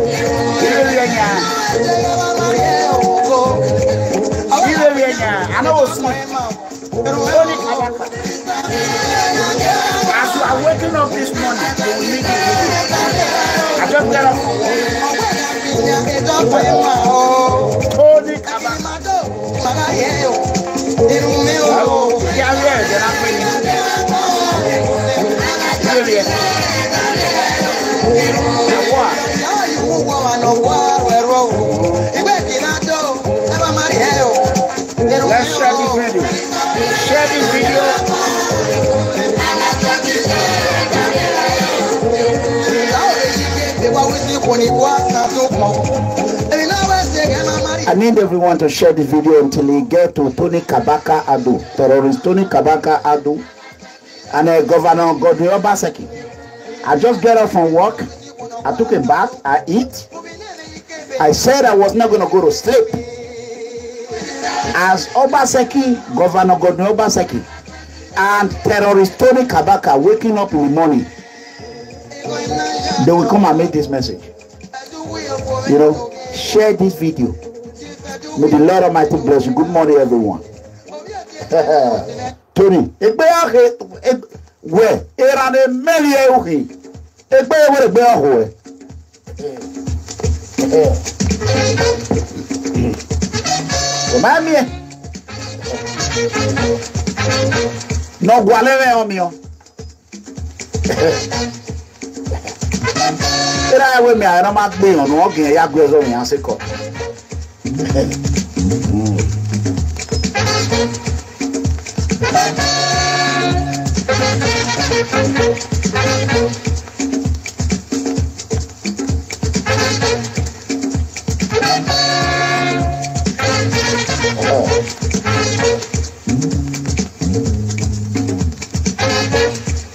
I know it's as you are waking up this morning, they will meet you. I just get up from work. Tony Kabaka. Let's share this video. Share this video. I need everyone to share this video until we get to Tony Kabaka Ado, terrorist Tony Kabaka Ado, and Governor Godwin Obaseki. I just get up from work. I took a bath. I eat. I said I was not going to go to sleep. As Obaseki, Governor Godwin Obaseki, and terrorist Tony Kabaka waking up in the morning, they will come and make this message. You know, share this video. May the Lord Almighty bless you. Good morning, everyone. Tony, where? Erane melie uhi. Where Mami, no gualeve omio. Era we me ara ma gbe on o gin ya gbe so mi asiko.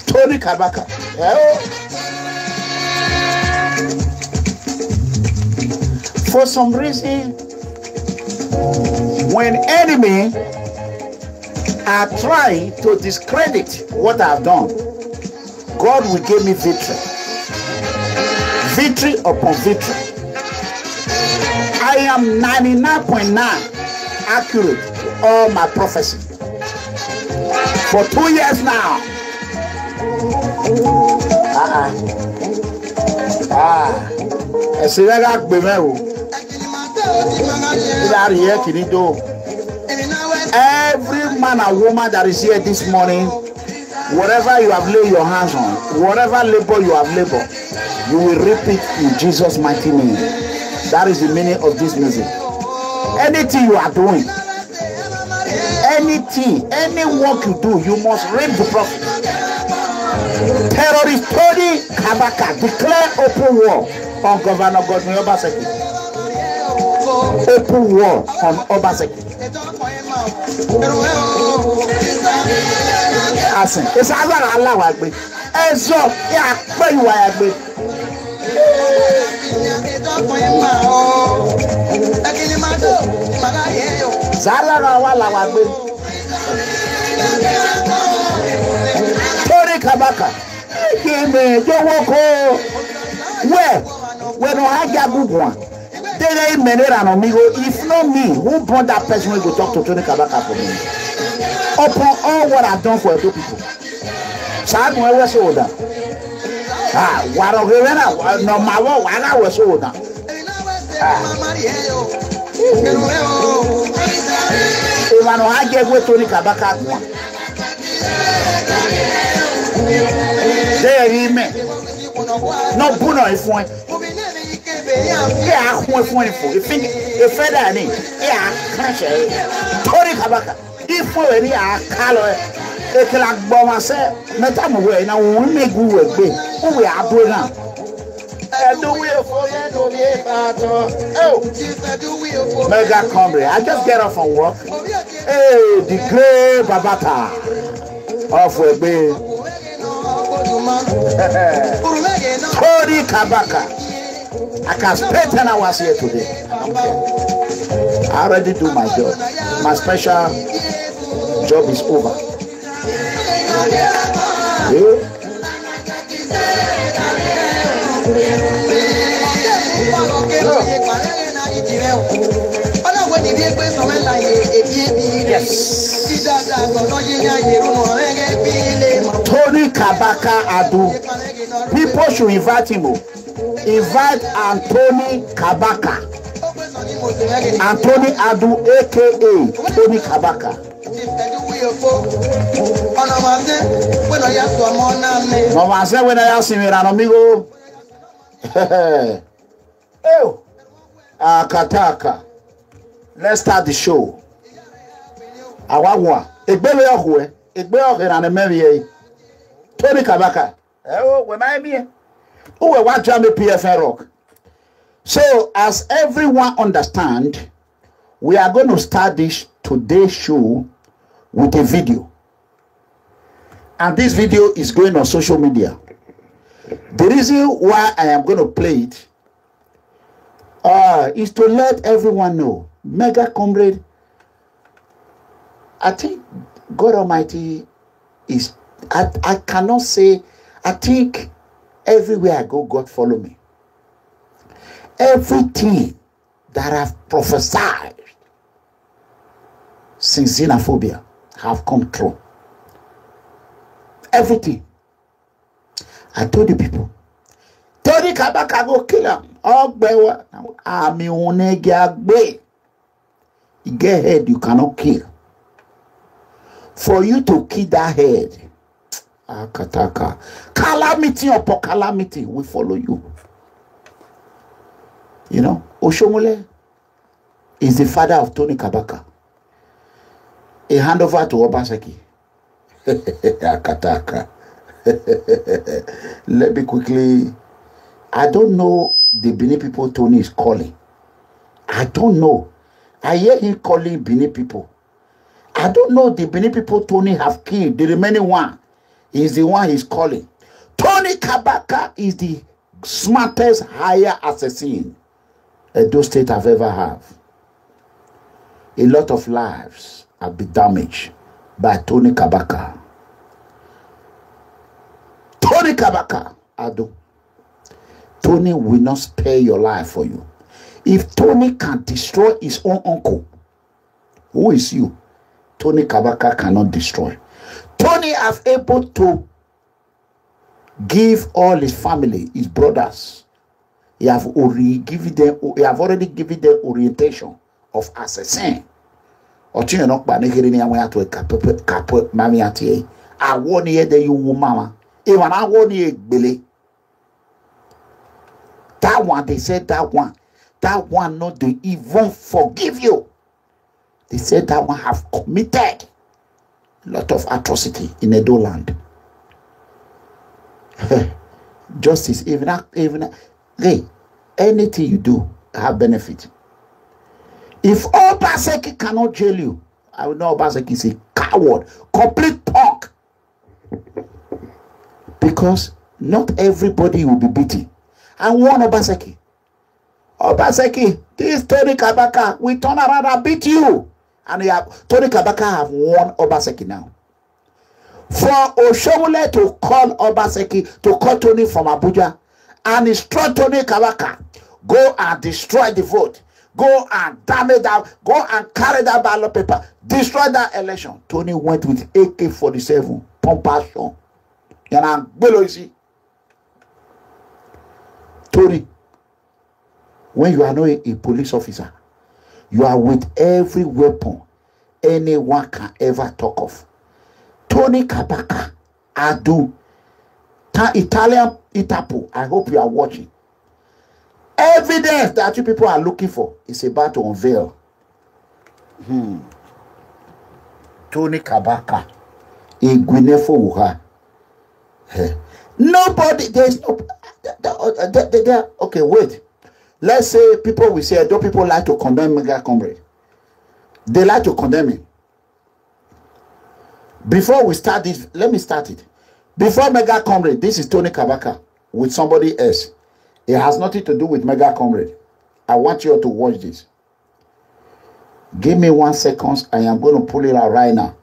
Tony Kabaka. For some reason, when enemy are trying to discredit what I've done, God will give me victory. Victory upon victory. I am 99.9 accurate to all my prophecy. For 2 years now. Every man and woman that is here this morning, whatever you have laid your hands on, whatever labor you have labored, you will reap it in Jesus' mighty name. That is the meaning of this music. Anything you are doing, anything, any work you do, you must reap the profit. Terrorist Tony Kabaka declare open war on Governor Godwin Obaseki. Open war on Obaseki. Asin, it's agbára Allah agbe. Ezo ya pe iwa agbe. Zara wa la agbe. Tony Kabaka. Where no I get good one. If not me, who brought that person will go talk to Tony Kabaka for me? Upon all what I've done for two people. So I was older. No matter what I was older. If I know I get with Tony Kabaka one. No buno if one. Yeah, one for if further name. Yeah, Tony Kabaka. If we any are color, it can like bomb say, Metam away now we make good work. We are doing now. Do we for Mega Comedy. I just get off from work. Hey, the great Babata of Webe. Tony Kabaka. I can spend 10 hours here today. I already do my job. My special job is over. Yeah. Tony Kabaka Adu. People should invite him. Invite Anthony Kabaka. Anthony Adu, aka Tony Kabaka. Mama say when I see me, amigo. Oh, Kataka. Let's start the show. Awawa. Egbele ohwe. Egbele ohwe na merie. Tony Kabaka. Oh, we might be. Oh, we want Jamie PFN Rock. So, as everyone understand, we are going to start this today's show with a video. And this video is going on social media. The reason why I am going to play it is to let everyone know. Mega Comrade, I think God Almighty is, I cannot say, I think everywhere I go, God follow me. Everything that I've prophesied since xenophobia have come true. Everything. I told the people, Tony Kabaka go kill him. Oh, bewa. Ami unegagbe. You get head you cannot kill. For you to kill that head, Akataka, calamity upon calamity will follow you. You know, Oshomole is the father of Tony Kabaka. A handover to Obaseki. Akataka. Let me quickly. I don't know the Benin people Tony is calling. I don't know. I hear him calling Benin people. I don't know the Benin people Tony have killed. The remaining one is the one he's calling. Tony Kabaka is the smartest higher assassin Edo State have ever have. A lot of lives have been damaged by Tony Kabaka. Tony Kabaka, Ado. Tony will not spare your life for you. If Tony can destroy his own uncle, who is you? Tony Kabaka cannot destroy. Tony have able to give all his family, his brothers. He have already given them orientation of assassin. Or you know, by making any way to a cap mammy at ye. I warn ye that you mama. Even I warn ye, Billy. That one, they said that one not to even forgive you. They said that one have committed a lot of atrocity in Edo land. Justice, even hey, anything you do have benefit. If Obaseki cannot jail you, I will know Obaseki is a coward, complete punk. Because not everybody will be beaten. I warn Obaseki. Obaseki, this Tony Kabaka will turn around and beat you. And Tony Kabaka have warned Obaseki now. For Oshomole to call Obaseki, to call Tony from Abuja, and instruct Tony Kabaka, go and destroy the vote. Go and damage that. Go and carry that ballot paper. Destroy that election. Tony went with AK-47 pump action. And I'm below, you see. Tony, when you are not a police officer, you are with every weapon anyone can ever talk of. Tony Kabaka, Adu, Italian Itapo, I hope you are watching. Evidence that you people are looking for is about to unveil. Tony Kabaka, Igwinefo Wuha. Nobody, there's no. Okay, wait. Let's say people will say, don't people like to condemn Mega Comrade? They like to condemn him. Before we start this, let me start it. Before Mega Comrade, this is Tony Kabaka with somebody else. It has nothing to do with Mega Comrade. I want you all to watch this. Give me 1 second. I am going to pull it out right now.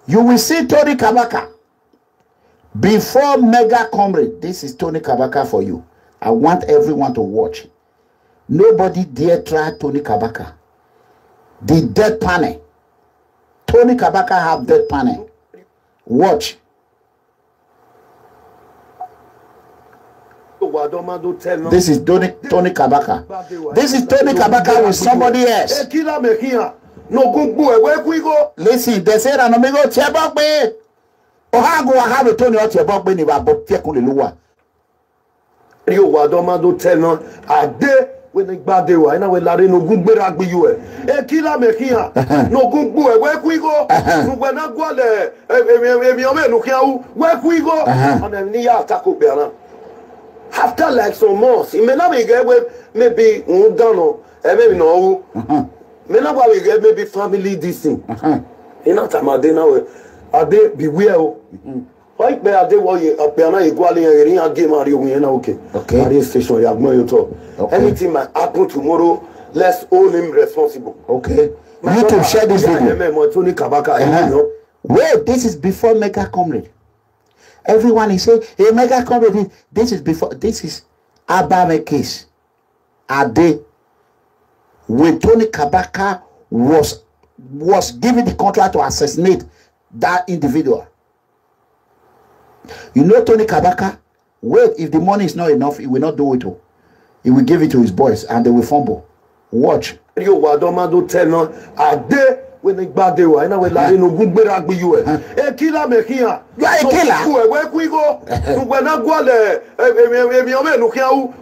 You will see Tony Kabaka. Before Mega Comrade, this is Tony Kabaka for you. I want everyone to watch. Nobody dare try Tony Kabaka. The death panel. Tony Kabaka have death panel. Watch. This is Tony Kabaka. This is Tony Kabaka with somebody else. Listen, they say that Amigo Chebokbe. Ohago have a Tony Chebokbe ni Bob Fiakuliwa. Rio Wadomado Tenor a day when the Badewa and I will let no good be you. A killer Mekia, no good boy, where we go? When I go there, where we go? And then Nia Taco Bella. After like some months, it may not be get with maybe Undano, and maybe no. May not get maybe family this thing. In that time, I didn't know. I did beware. Why be a day while you appear equally a game are you in okay? Okay. Station, you have no talk. Anything might happen tomorrow, let's hold him responsible. Okay. You to share this video. Wait, this is before Mega Comrade. Everyone is saying, hey, Mega Comrade, this is before, this is Abame case. Ade, when Tony Kabaka was given the contract to assassinate that individual. You know Tony Kabaka, wait, if the money is not enough, he will not do it. He will give it to his boys and they will fumble. Watch. Rio Wadomado Tenor a day when the Badewa and I will let no good be you. A killer Mekia. You are a killer. Where we go? When I go there,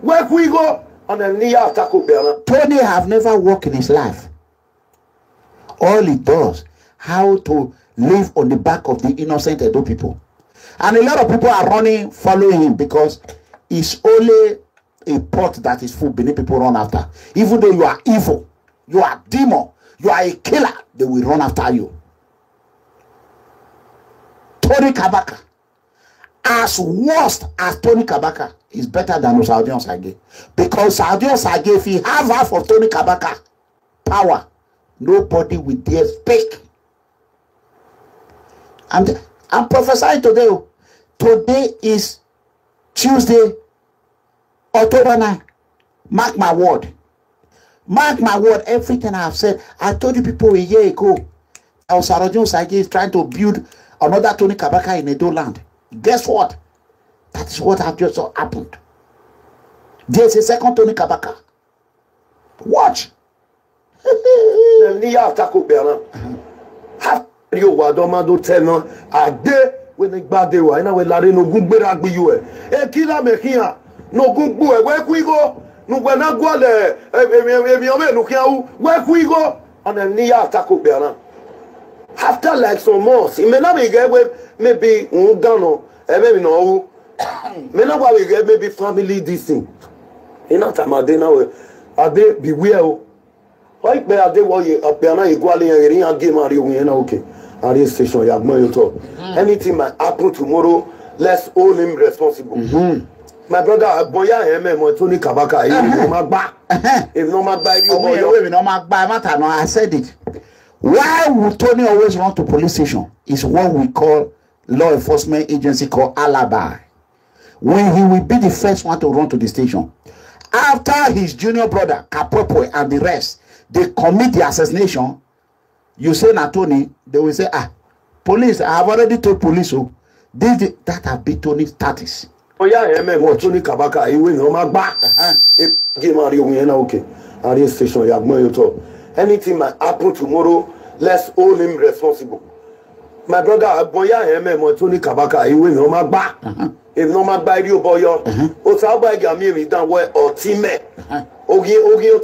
where we go? And then Nia Taco Bella. Tony have never worked in his life. All he does, how to live on the back of the innocent Edo people. And a lot of people are running, following him because it's only a pot that is full beneath people run after. Even though you are evil, you are demon, you are a killer, they will run after you. Tony Kabaka, as worst as Tony Kabaka, is better than Osaudion Sage. Because Osaudion Sage, if he have half of Tony Kabaka power, nobody will dare speak. I'm prophesying today. Today is Tuesday, October 9. Mark my word. Mark my word. Everything I have said. I told you people a year ago. Osaudion Sage is trying to build another Tony Kabaka in Edo land. Guess what? That is what have just happened. There's a second Tony Kabaka. Watch. Nia Taco Bella. Rio Wadomado Tenor a day when the Badewa and I will let no good be you. A killer Mekia, no good boy, where we go? No, when I go there, where we go? And then Nia Taco Bella. After like some months, it may not be get with maybe Undano, and maybe no. May not get maybe family this thing. In that time, I didn't know. I did beware. Why be a day while you appear equally a game are you in okay? Station, you have no talk. Anything might happen tomorrow, let's hold him responsible. My brother, Boya, Tony Kabaka, if no matter, I said it. Why would Tony always run to police station? Is what we call law enforcement agency called alibi. When he will be the first one to run to the station. After his junior brother, Kapopo, and the rest, they commit the assassination. You say na Tony, they will say, police, I have already told police, so that have been Tony's status. Oh yeah, Tony Kabaka, he will no back. Game are you in okay? Station, you have no talk. Anything might happen tomorrow, let's hold him responsible. My brother, Boya, Tony Kabaka, he will no back. If no man buy you boy, Osauba Gamiri down where or Time, Ogi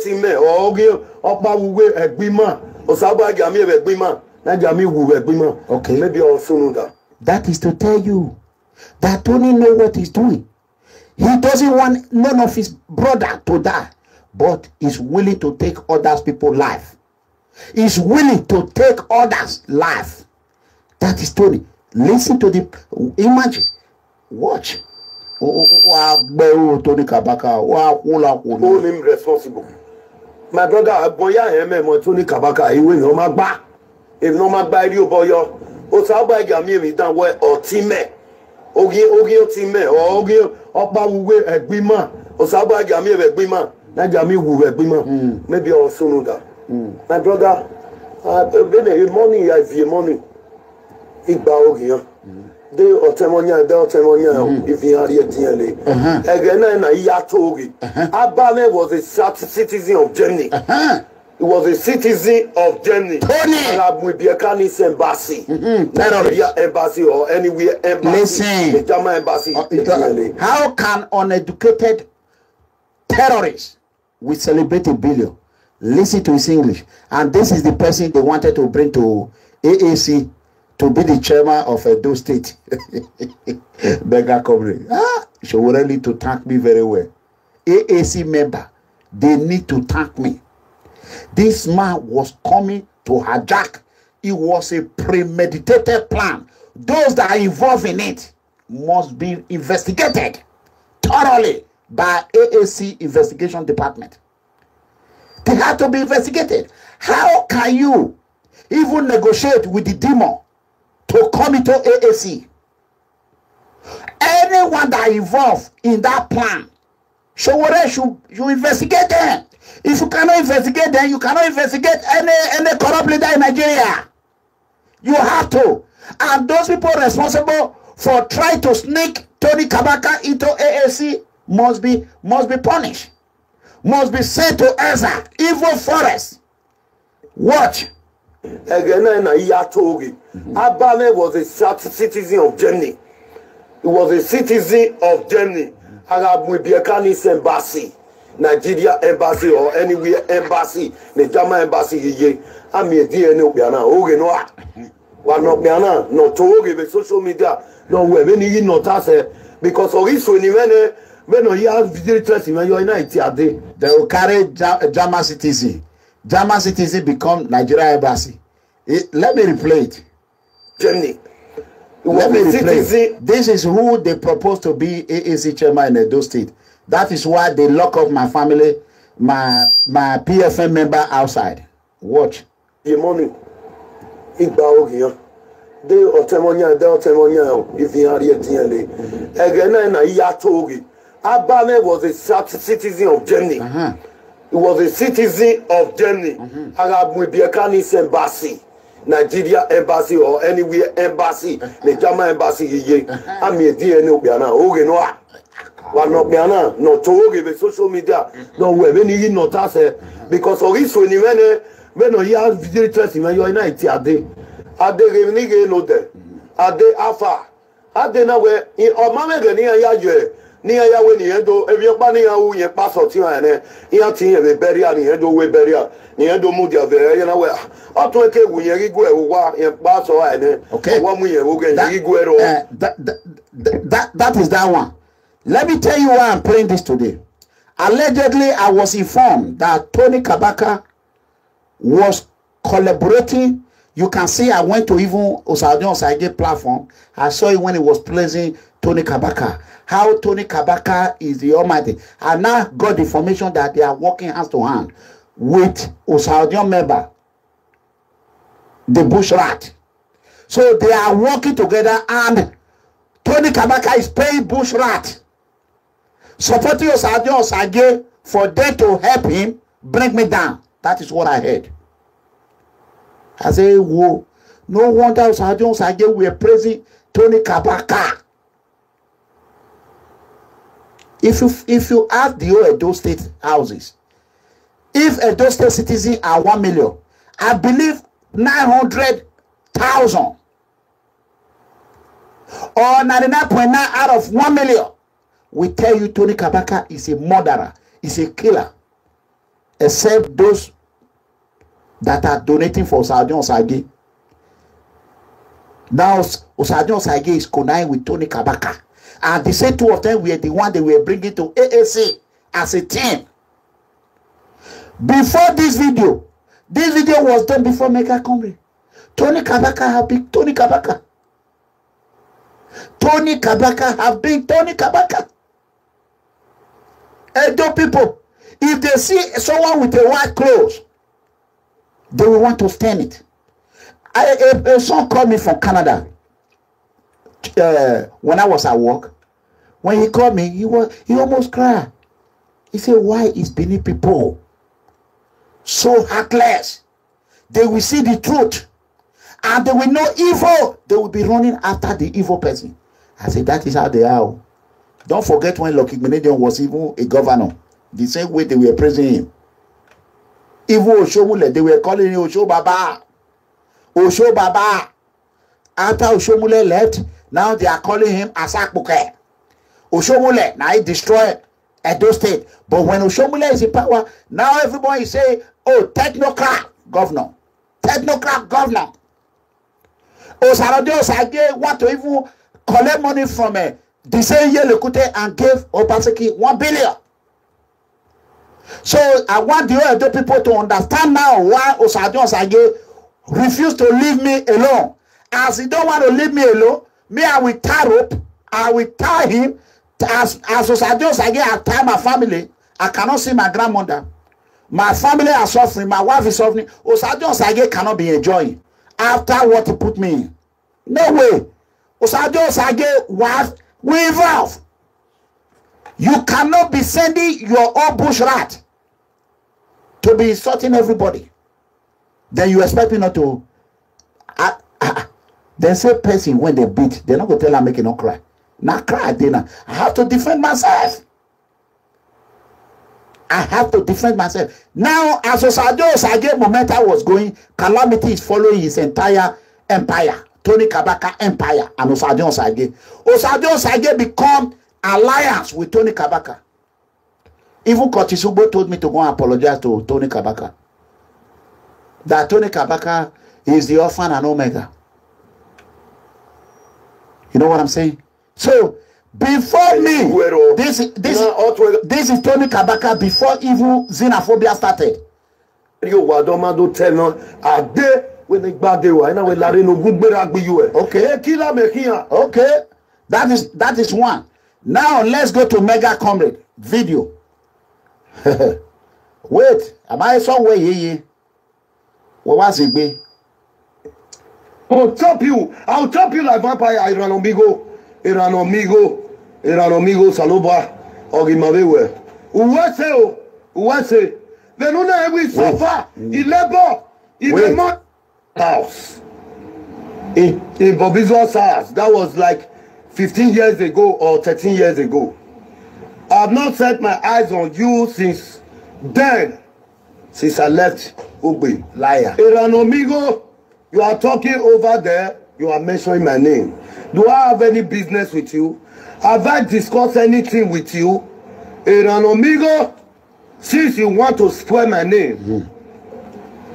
Time, or Ogi Opa Wu Egbima, Osauba Gamiri Egbima, Najami Wu Egbima. Okay, maybe also that. That is to tell you that Tony know what he's doing. He doesn't want none of his brother to die, but he's willing to take others people's life. He's willing to take others' life. That is Tony. Listen to the imagine. Watch. Tony Kabaka. Hold him responsible. My brother, Boya, Tony Kabaka, he will no back. If no man buy you, boy, Osauba Gamiri down where or Time, Ogi Time, or Ogi Opa Wu Egbima, Osauba Gamiri Egbima, Najami Wubima, maybe also know that. My brother, when money, I have money. Igba here. They otemonia, if you are yet again, I Yatogi. Abane was a citizen of Germany. He was a citizen of Germany. Arab will be a Canis embassy. Nigeria embassy or anywhere embassy. Listen. The German embassy. How can uneducated terrorists we celebrate a billion? Listen to his English. And this is the person they wanted to bring to AAC to be the chairman of Edo State. Beggar Comrade. She will really to thank me very well. AAC member, they need to thank me. This man was coming to hijack. It was a premeditated plan. Those that are involved in it must be investigated thoroughly by AAC investigation department. They have to be investigated. How can you even negotiate with the demon to come into AAC? Anyone that involved in that plan, Sowore should investigate them. If you cannot investigate them, you cannot investigate any corrupt leader in Nigeria. You have to. And those people responsible for trying to sneak Tony Kabaka into AAC must be punished. Must be sent to Ezra, evil forest. Watch. Again, Abane was a citizen of Germany. He was a citizen of Germany. Arab will be a Canis embassy. Nigeria embassy or anywhere embassy. The German embassy. I'm a DNA. One not Biana, not to give social media. No, we have not answer because of this when you have visitors in your United, they will carry German citizen. German citizen become Nigeria embassy. Let me replay it. Germany. Let me replay. This is who they propose to be AAC chairman in Edo State. That is why they lock up my family, my PFM member outside. Watch. The money. Igba here. They otemonia, if you are yet again, I Yatogi. Abane was a citizen of Germany. He was a citizen of Germany. Arab will be a Canis embassy. Nigeria embassy or anywhere embassy. The German embassy. I'm a DNA. One not Biana, not to give social media. No, we have any not answer because of this when you have visitors in your United, are they renegade no there? Are they Alpha? Are they now where in or Mamma near Yaje? Near Yahweh, if you're banning out your passport, you are a burial, near the way burial, near the Mudia, you know where. I'll take it when you go and pass or okay, 1 year, that is that one. Let me tell you why I'm playing this today. Allegedly, I was informed that Tony Kabaka was collaborating. You can see I went to even Osadion Osage platform. I saw it when he was praising Tony Kabaka. How Tony Kabaka is the Almighty. I now got the information that they are working hand to hand with Osadion member, the Bush Rat. So they are working together and Tony Kabaka is paying Bush Rat, supporting Osadion Osage for them to help him bring me down. That is what I heard. I say, whoa, no wonder Osadion Osage were praising Tony Kabaka. If you ask the whole Edo State houses, if Edo State citizens are 1 million, I believe 900,000 or 99.9 out of 1 million will tell you Tony Kabaka is a murderer, is a killer, except those that are donating for Osadion Osage. Now Osadion Osage is conniving with Tony Kabaka. And the same two of them were the one they were bringing to AAC as a team. Before this video was done before Mega Comrade. Tony Kabaka have been Tony Kabaka. Tony Kabaka have been Tony Kabaka. Edo people, if they see someone with a white clothes, they will want to stand it. A son called me from Canada. When I was at work, when he called me, he almost cried. He said, why is Benin people so heartless? They will see the truth and they will know evil. They will be running after the evil person. I said, that is how they are. Don't forget when Lucky Benedict was even a governor. The same way they were praising him. Even Oshomule, they were calling him Osho Baba. Osho Baba. After Oshomule left, now they are calling him Asakbuke. Oshomule, now he destroyed Edo State. But when Oshomule is in power, now everybody is saying, oh, technocrat governor. Technocrat governor. Osarode Osage want to even collect money from the same Yelekute and gave Obaseki 1 billion. So I want the other people to understand now why Osarode Osage refused to leave me alone. As he don't want to leave me alone, me I will tie rope, I will tie him. As Osarode Osage I tie my family. I cannot see my grandmother. My family are suffering, my wife is suffering. Osarode Osage cannot be enjoying after what he put me in. No way. Osarode Osage wife will evolve. You cannot be sending your own bush rat to be insulting everybody. Then you expect me not to. Then say person when they beat, they're not going to tell her make it not cry. Now cry, dinner. I have to defend myself. I have to defend myself. Now, as Osarode Osage momentum was going, calamity is following his entire empire. Tony Kabaka empire and Osarode Osage. Osarode Osage become alliance with Tony Kabaka. Even Kotisubo told me to go and apologize to Tony Kabaka. That Tony Kabaka is the Alpha and Omega. You know what I'm saying? So, before me, this is Tony Kabaka before even xenophobia started. Okay, that is one. Now let's go to Mega Comrade video. Wait, am I somewhere here? What was it be? I'll chop you like vampire. Iranomigo, Saloba, Ogimavewe. Uwase, Venuna every sofa, in labor, in the house. In Bobizo's house, that was like 15 years ago or 13 years ago. I have not set my eyes on you since then, since I left Ugbe. Liar. Iranomigo, you are talking over there, you are mentioning my name. Do I have any business with you? Have I discussed anything with you? Iranomigo, since you want to spoil my name,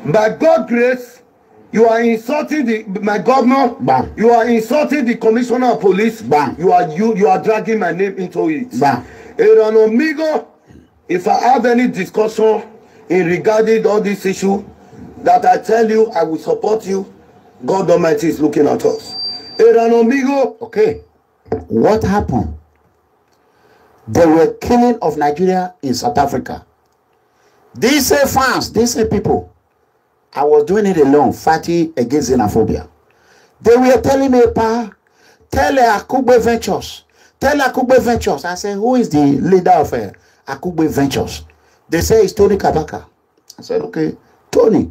by God's grace, you are insulting my governor. Bam. You are insulting the commissioner of police. Bam. You are dragging my name into it. Bam. Iranomigo, if I have any discussion in regarding all this issue, that I tell you I will support you, God Almighty is looking at us. Iranomigo. Okay. What happened? There were killing of Nigeria in South Africa. These say fans, these say people. I was doing it alone, fighting against xenophobia. They were telling me, Pa, tell Akugbe Ventures. Tell Akugbe Ventures. I said, who is the leader of Akugbe Ventures? They say it's Tony Kabaka. I said, okay, Tony,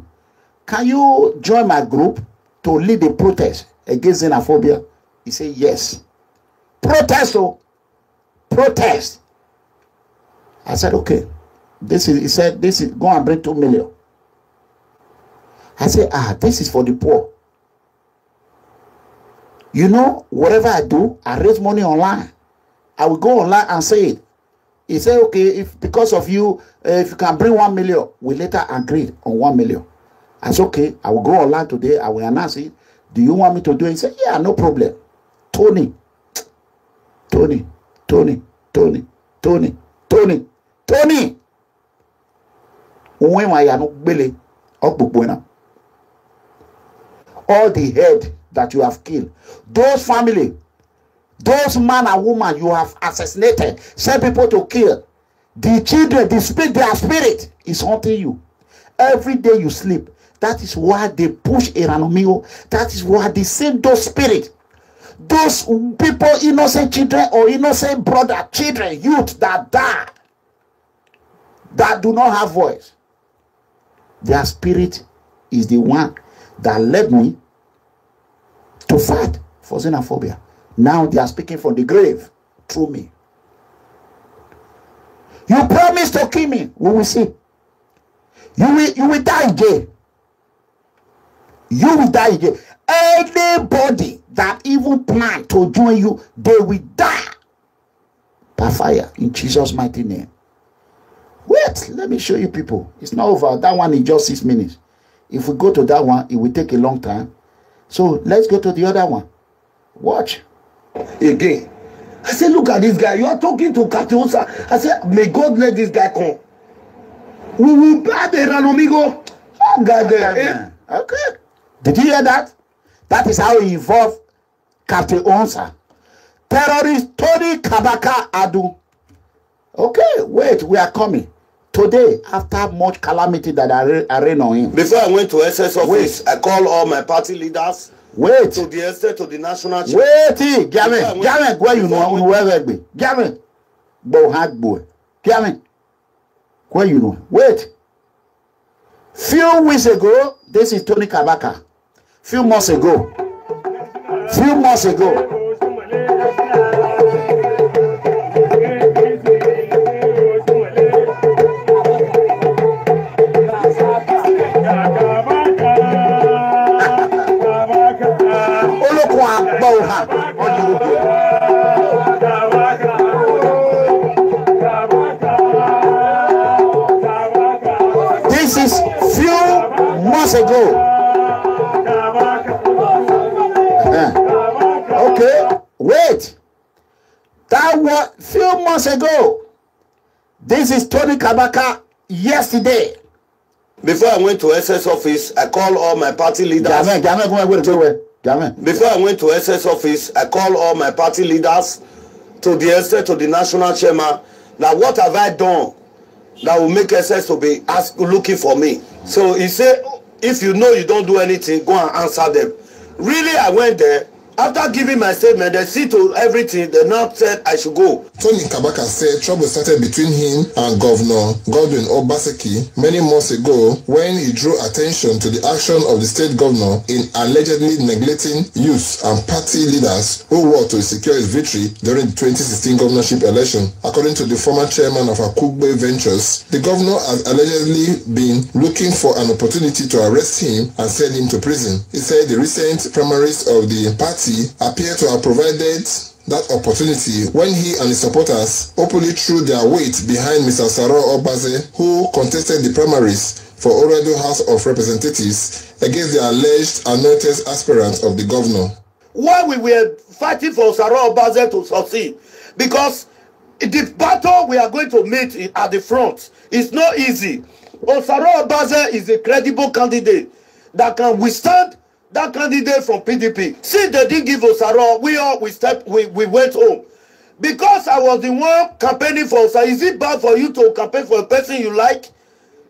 can you join my group to lead the protest against xenophobia? He said, yes. Protest, oh. Protest. I said, okay. He said, go and bring 2 million. I said, this is for the poor. You know, whatever I do, I raise money online. I will go online and say it. He said, okay, if because of you, if you can bring 1 million, we later agreed on 1 million. I said, okay, I will go online today. I will announce it. Do you want me to do it? He said, yeah, no problem. Tony. All the head that you have killed, those family, those man and woman you have assassinated, send people to kill, the children, their spirit is haunting you. Every day you sleep. That is why they push Iranomigo. That is why they send those spirits. Those people, innocent children or innocent brother, children, youth that die. that do not have voice. Their spirit is the one that led me to fight for xenophobia. Now they are speaking from the grave through me. You promised to kill me. We will see. You will die again. You will die again. Anybody that even plan to join you, they will die by fire in Jesus' mighty name. Wait, let me show you people. It's not over. That one is just 6 minutes. If we go to that one, it will take a long time. So let's go to the other one. Watch. Again. I said, look at this guy. You are talking to Katiosa. I said, may God let this guy come. We will buy the Ranomigo. Oh, God there. Okay. Did you hear that? That is how he involved Captain Onsa. Terrorist Tony Kabaka Adu. Okay, wait, we are coming. Today, after much calamity that I ran on him. Before I went to SS office, I called all my party leaders. Wait. To the estate, to the national church. Wait, Gamin, where you know, where be? Gamin, Bohag boy. Gamin, where you know? Wait. Few weeks ago, this is Tony Kabaka. Few months ago. This is few months ago. Okay, wait. That was few months ago. This is Tony Kabaka yesterday. Before I went to SS office, I called all my party leaders. Before I went to SS office, I called all my party leaders to the estate, to the national chairman. Now, what have I done that will make SS to be looking for me? So he said, if you know you don't do anything, go and answer them. Really, I went there. After giving my statement, they see to everything, they now said I should go. Tony Kabaka said trouble started between him and Governor Godwin Obaseki many months ago when he drew attention to the action of the state governor in allegedly neglecting youth and party leaders who worked to secure his victory during the 2016 governorship election. According to the former chairman of Akugbe Ventures, the governor has allegedly been looking for an opportunity to arrest him and send him to prison. He said the recent primaries of the party appear to have provided that opportunity when he and his supporters openly threw their weight behind Mr. Saro Obaze, who contested the primaries for Oredo House of Representatives against the alleged anointed aspirant of the governor. Why we were fighting for Saro Obaze to succeed? Because the battle we are going to meet at the front is not easy. Saro Obaze is a credible candidate that can withstand that candidate from PDP. Since they didn't give Osaro, we went home. Because I was the one campaigning for Osaro, is it bad for you to campaign for a person you like?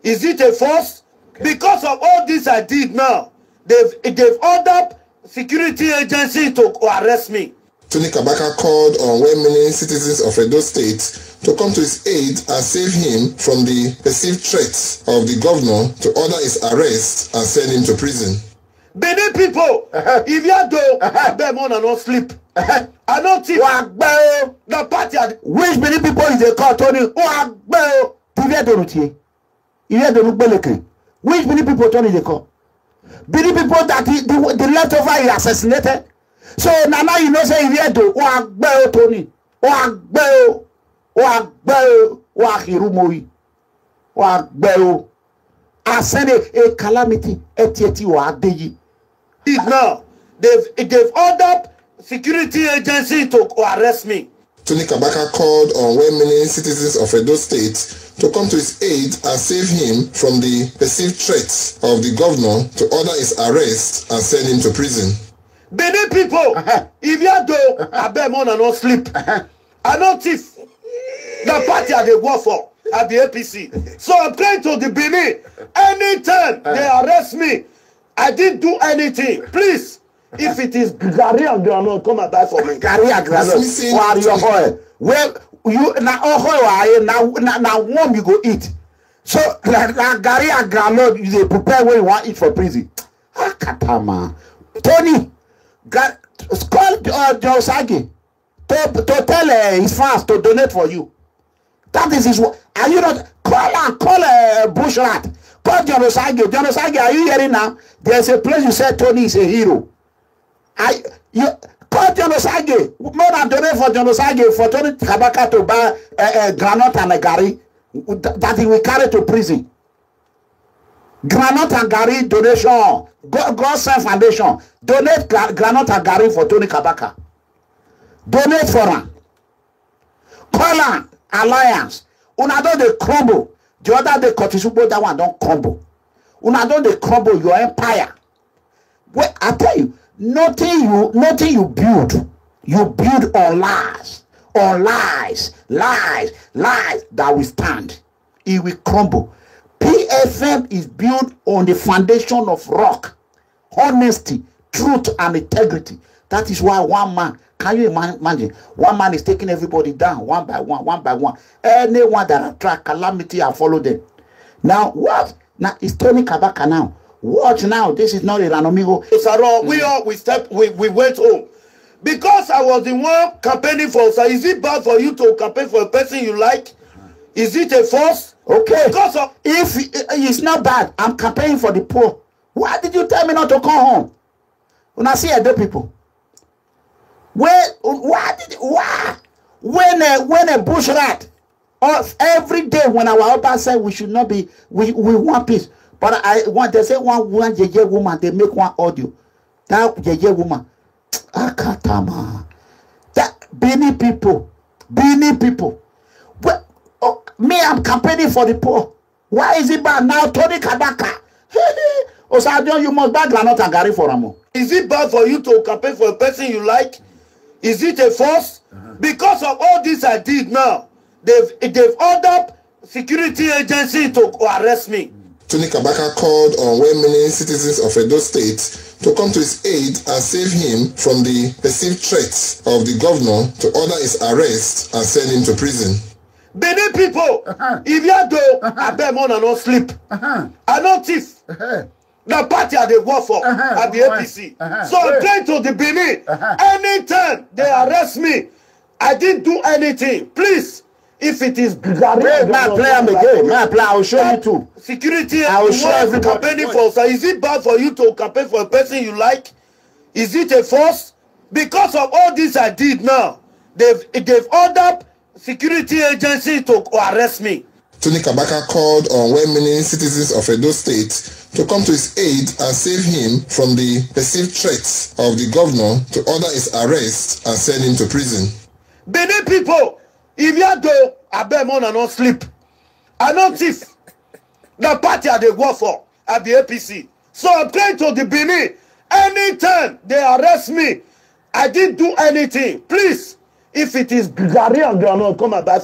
Is it a force? Okay. Because of all this I did now, they've ordered security agency to arrest me. Tony Kabaka called on well-meaning citizens of Edo State to come to his aid and save him from the perceived threats of the governor to order his arrest and send him to prison. Benin people, if you do, I bet more than not sleep. I don't think the party. Which Benin people is they call Tony? Which Benin people Tony they call? Benin people that the leftover is assassinated. So now you know say if you do, Tony, I send a calamity now they've ordered security agency to arrest me. Tony Kabaka called on well-meaning citizens of Edo State to come to his aid and save him from the perceived threats of the governor to order his arrest and send him to prison. Benin people, if you do, I bet more than not sleep. I know thief. The party are the war for at the APC. So I'm praying to the Benin. Anytime they arrest me, I didn't do anything. Please, if it is Gary and Granot, come and die for me. Gary and Granot. Well, you now warm you go eat. So like Gary and Grandma, they prepare what you want to eat for prison. Katama. Tony, call John Sagi to tell his fans to donate for you. That is his work. Are you not? Call Bush Rat. Call John Sagi. John Sagi, are you hearing now? There's a place you said Tony is a hero. You call John Sagi. More than donate for John Sagi for Tony Kabaka to buy a granite and a Gary that he will carry to prison. Granite and Gary donation. God Send Foundation. Donate granite and Gary for Tony Kabaka. Donate for him. Call him. Alliance. Una don dey crumble. The other day Kotisubo, that one don't crumble. Una don dey crumble your empire. Well, I tell you, nothing you build. You build on lies. On lies that will stand. It will crumble. PFM is built on the foundation of rock, honesty, truth, and integrity. That is why one man, can you imagine? One man is taking everybody down one by one. Anyone that attract calamity, I follow them. Now, what? Now, it's Tony Kabaka now. Watch now. This is not a Ranomigo. We went home. Because I was the one campaigning for, so is it bad for you to campaign for a person you like? Is it a force? Okay. Because of, if it's not bad, I'm campaigning for the poor. Why did you tell me not to come home? When I see other people. When a bush rat, every day when our upper said we should not be, we want peace. But they say one JJ woman, they make one audio. That JJ woman, Akatama. That Benin people. Well, me, I'm campaigning for the poor. Why is it bad now? Tony Kabaka. Osadio, you must buy granite and Gary for Ramo. Is it bad for you to campaign for a person you like? Is it a force? Because of all this I did now, they've ordered security agency to arrest me. Tony Kabaka called on well-meaning citizens of Edo State to come to his aid and save him from the perceived threats of the governor to order his arrest and send him to prison. Benin people, if you do, I bet more than no sleep. I know thief. The party they work for at the APC. So I'm going to the Benin. Anytime they arrest me, I didn't do anything. Please, if it is I will show you too. Security, I will show everybody. Campaigning for. So is it bad for you to campaign for a person you like? Is it a force? Because of all this I did now, they've ordered security agency to arrest me. Tony Kabaka called on well-meaning citizens of Edo State to come to his aid and save him from the perceived threats of the governor to order his arrest and send him to prison. Benin people, if you do, I bet more than no sleep. I know thief. The party they work for at the APC. So I'm going to the Benin. Anytime they arrest me, I didn't do anything. Please, if it is Gary and Grandma, come and back.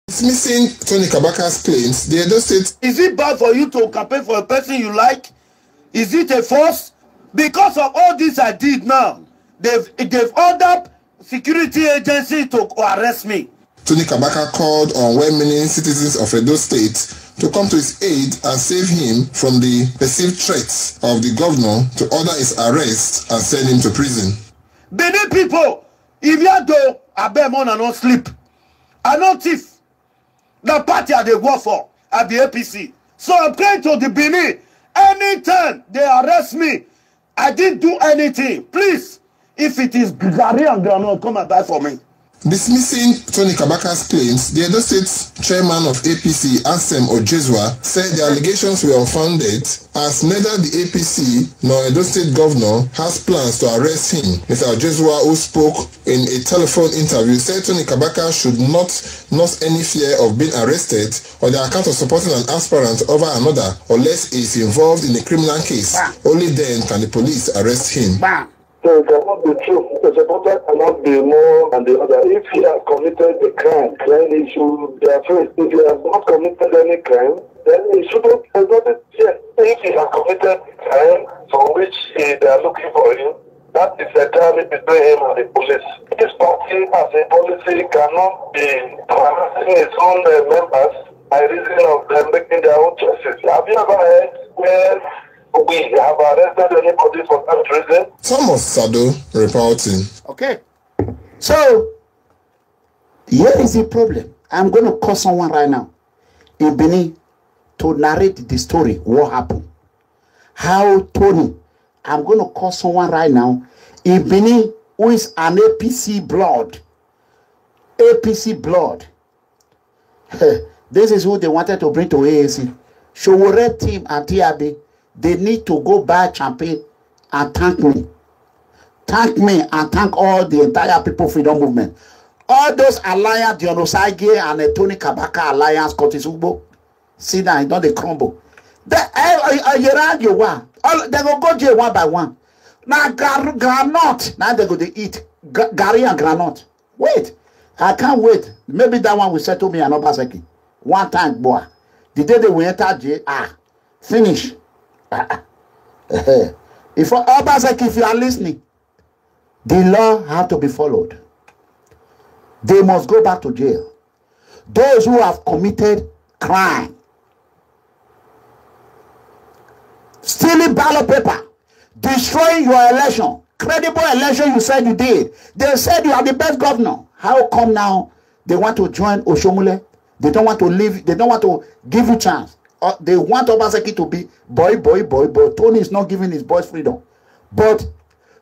Dismissing Tony Kabaka's claims, the Edo State... Is it bad for you to campaign for a person you like? Is it a force? Because of all this I did now, they've ordered security agency to arrest me. Tony Kabaka called on well-meaning citizens of Edo State to come to his aid and save him from the perceived threats of the governor to order his arrest and send him to prison. Benin people, if you do, I bet more than no sleep. I know thief. The party they work for at the APC. So I'm going to the Benin. Anytime they arrest me, I didn't do anything. Please, if it is Gary and Grandma, come and buy for me. Dismissing Tony Kabaka's claims, the Edo State chairman of APC, Ansem Ojezwa, said the allegations were unfounded as neither the APC nor Edo State governor has plans to arrest him. Mr. Ojezwa, who spoke in a telephone interview, said Tony Kabaka should not nurse any fear of being arrested on the account of supporting an aspirant over another unless he is involved in a criminal case. Only then can the police arrest him. So it cannot be true. The supporter cannot be more than the other. If he has committed a crime, then he should be afraid. If he has not committed any crime, then he shouldn't. If he has committed a crime for which they are looking for him, that is entirely between him and the police. This party as a policy cannot be harassing its own members. I by reason of them making their own choices. Have you ever heard where we have arrested anybody for that reason? Thomas Sado reporting. Okay. So, here is the problem. I'm going to call someone right now in Benin to narrate the story, what happened. How Tony, I'm going to call someone right now in Benin who is an APC blood. APC blood. This is who they wanted to bring to AAC. Showore team and TRB, they need to go buy champagne and thank me. Thank me and thank all the entire People Freedom Movement. All those alliance, Dionosage and Tony Kabaka alliance, Curtis Ugbo, see now, don't they crumble. They go go jail one by one. Now granite, now they go to eat Gary and granite. Wait, I can't wait. Maybe that one will settle me and Obaseki. One time, boy. The day they will enter jail, finish. If Obaseki, if you are listening, the law have to be followed. They must go back to jail. Those who have committed crime, stealing ballot paper, destroying your election, credible election you said you did. They said you are the best governor. How come now they want to join Oshomule? They don't want to leave. They don't want to give you chance. They want Obaseki to be boy. Tony is not giving his boys freedom. But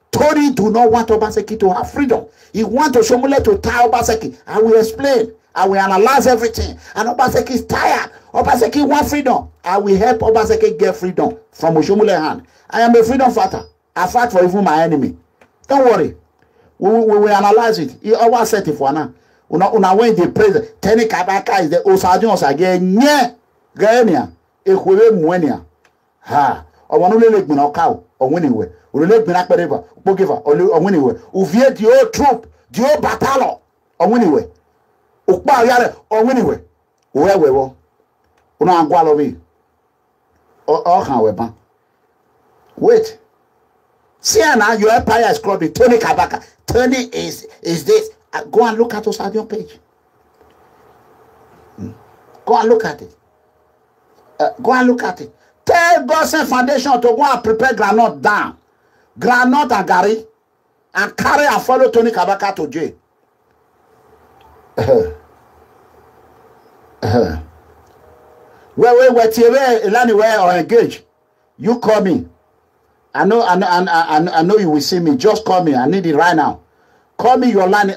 Tony do not want Obaseki to have freedom. He wants Oshomule to tie Obaseki. I will explain. I will analyze everything. And Obaseki is tired. Obaseki wants freedom. I will help Obaseki get freedom from Oshomule hand. I am a freedom fighter. I fight for even my enemy. Don't worry. We will analyze it. He always said it for now. Una when the president, Tony Kabaka is the Osajun Osage, nye, Gania, Equile Muenia. Ha, or one only leg me cow, or winning way. Will leg me like whatever, Bogiva, or winning way. Uviet the old troop, the old batalo, or winning way. Ukba yare, or winning way. Where we will. Una Angualovi. Or however. Wait. See now, your empire is crumbling. Tony Kabaka. Tony is this. Go and look at Osadion page. Go and look at it. Go and look at it. Tell Gosen Foundation to go and prepare Granite down. Granite and Gary. And carry and follow Tony Kabaka to jail. Where or engage. You call me. I know you will see me. Just call me. I need it right now. Call me. Your line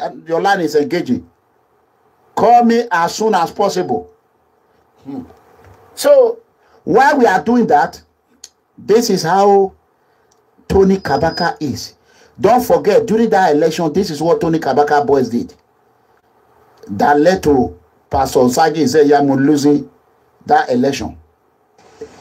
is engaging. Call me as soon as possible. So while we are doing that, this is how Tony Kabaka is. Don't forget, during that election, this is what Tony Kabaka boys did. That led to Pastor Sagi Zeyamu losing that election.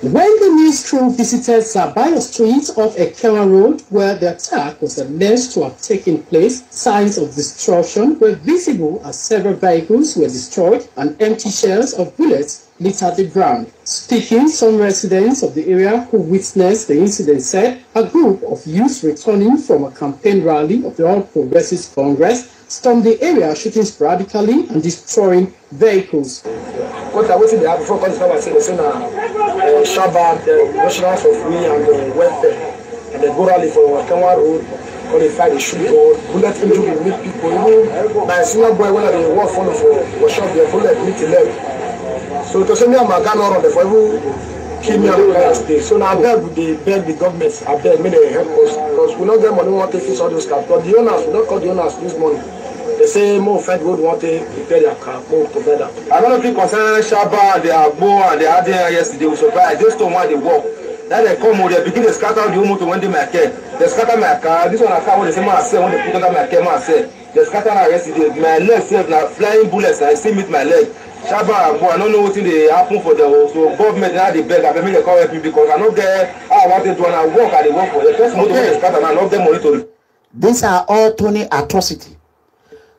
When the news crew visited Sabayo Street off Ekewa Road, where the attack was alleged to have taken place, signs of destruction were visible as several vehicles were destroyed and empty shells of bullets littered the ground. Speaking, some residents of the area who witnessed the incident said a group of youths returning from a campaign rally of the All Progressives Congress stormed the area, shooting sporadically and destroying vehicles. What I waited there before because I said the Shabbat, the National for Free and the welfare, and the go rally for Kenwa Road, or they fight the shoot or bullet injury meet people. Even my senior boy when they walk follow for workshop, the bullet meet the leg. So to send me a gun on the for every kill me on the state. So now I beg the government, I beg me they help us because we don't get money, we want to fix all those cars. But the owners, we don't call the owners this money. They say more Fed would want to prepare their car more together. I don't think concerning Shaba, the Agbo and the Adria yesterday was surprised. They just don't want to walk. Then they come over, they begin to scatter the Umu to when they make care. They scatter my car. This one I can't when they say my say when they put under my care, my say. They scatter my yesterday. My leg says now flying bullets. I still meet my leg. Shaba Agbo, I don't know what they happen for them. So government now they beg. I beg they come help me because I don't get how I want to do and I work and they work for the first motor they scatter and I love them monitoring. These are all Tony atrocity.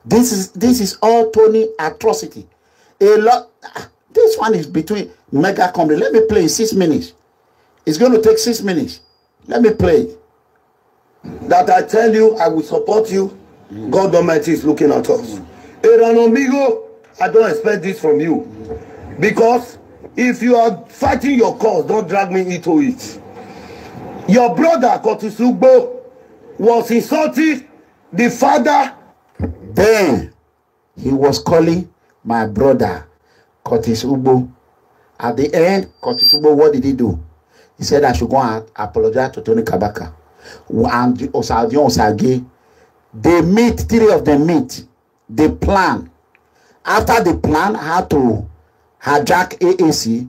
This is all Tony atrocity. A lot. This one is between mega company. Let me play 6 minutes. It's going to take 6 minutes. Let me play. That I tell you, I will support you. God Almighty is looking at us. Amigo, I don't expect this from you. Because if you are fighting your cause, don't drag me into it. Your brother, Curtis Ugbo, was insulting the father. Then he was calling my brother, Curtis Ugbo. At the end, Curtis Ugbo, what did he do? He said I should go and apologize to Tony Kabaka. And Osadion Osage, they meet, three of them meet. They plan. After the plan how to hijack AAC,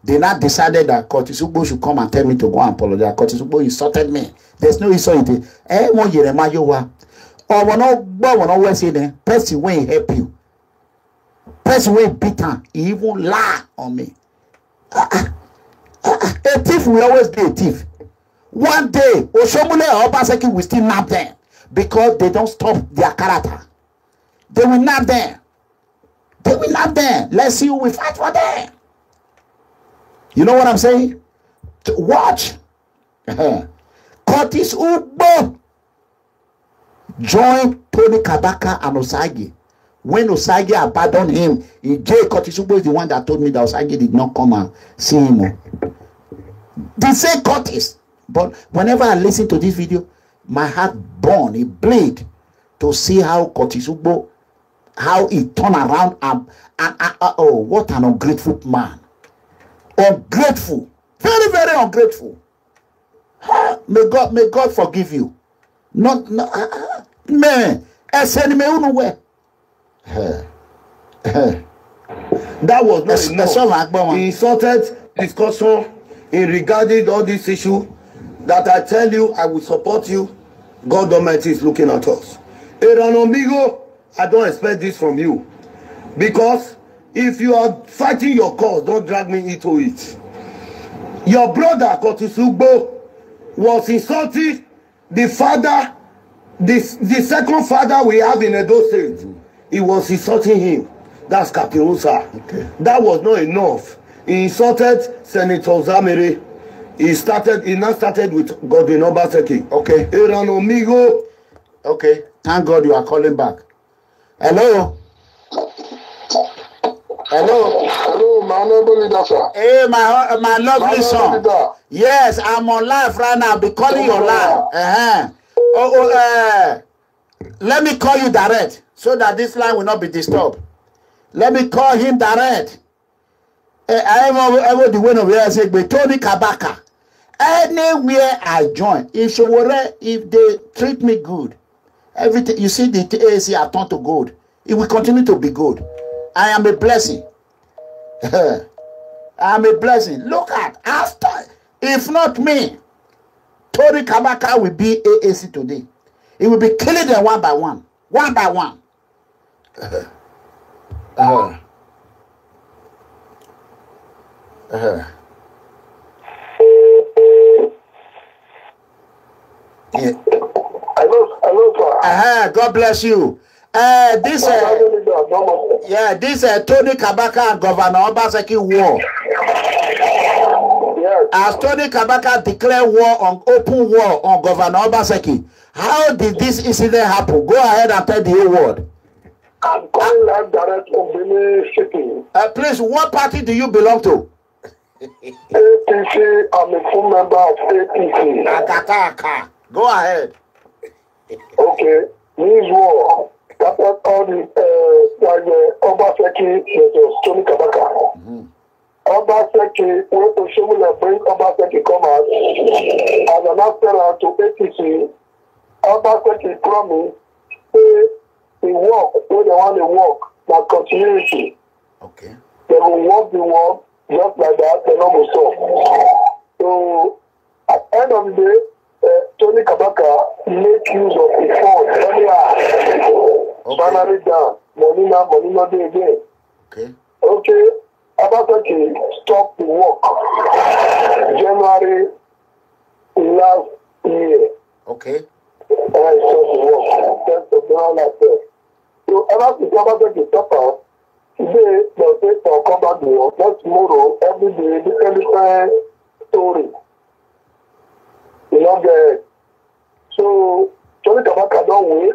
they now decided that Curtis Ugbo should come and tell me to go and apologize. Curtis Ugbo insulted me. There's no insult. One Yeremayowa. Or when I was saying there, person will help you. Person will beat him. He even lie on me. A thief will always be a thief. One day, Oshomole or Obaseki will still nab them because they don't stop their character. They will nab them. They will nab them. Let's see who will fight for them. You know what I'm saying? Watch. Curtis Ugbo joined Tony Kabaka and Osage. When Osage abandoned him, Curtis Ugbo is the one that told me that Osage did not come and see him. They say Curtis. But whenever I listen to this video, my heart burn, it bleed to see how Curtis Ugbo, how he turned around and oh, what an ungrateful man. Ungrateful. Very, very ungrateful. May God forgive you. Not man, send me nowhere. That was not enough. He insulted discussion in regarding all this issue that I tell you I will support you. God Almighty is looking at us. Eranomigo, I don't expect this from you. Because if you are fighting your cause, don't drag me into it. Your brother, Curtis Ugbo, was insulting the father, the second father we have in Edo State. He was insulting him. That's Captain Usa. Okay. That was not enough. He insulted Senator Zamiri. He now started with Godwin Obaseki. Okay. Eranomigo. Okay. Thank God you are calling back. Hello. Hello. Hello, my honorable leader, sir. Hey, my lovely son. Yes, I'm on live right now. I'll be calling your line. Let me call you direct so that this line will not be disturbed. Let me call him direct. I am the one over here saying, but Tony Kabaka. Anywhere I join, if they treat me good, everything you see the AAC are turned to gold. It will continue to be good. I am a blessing. I am a blessing. Look at after, if not me, Tony Kabaka will be AAC today. He will be killing them one by one. One by one. Yeah. Hello, sir. God bless you. This Tony Kabaka and Governor Obaseki war. Yes. As Tony Kabaka declared open war on Governor Obaseki, how did this incident happen? Go ahead and tell the whole world. I'm calling live direct from Benin City. Please, what party do you belong to? APC, I'm a full member of APC. Go ahead. Okay. This war started all the Obaseki versus Tony Kabaka. Obaseki, when Oshomole bring Obaseki come out as an aspirant to APC, Obaseki promised the work, when they want to work, that continuity. Okay. They will work the work just like that, they don't will stop. So, at the end of the day, Tony Kabaka make use of the phone earlier. Finally down. Money not there again. Okay. Okay. Obaseki stop the work January last year. Okay. And I stop the work. That's the ground like that. So ever since Obaseki stop out, today they'll say they'll come back to work. Next tomorrow, every day, different story. You know, so Tony Kabaka don't wait.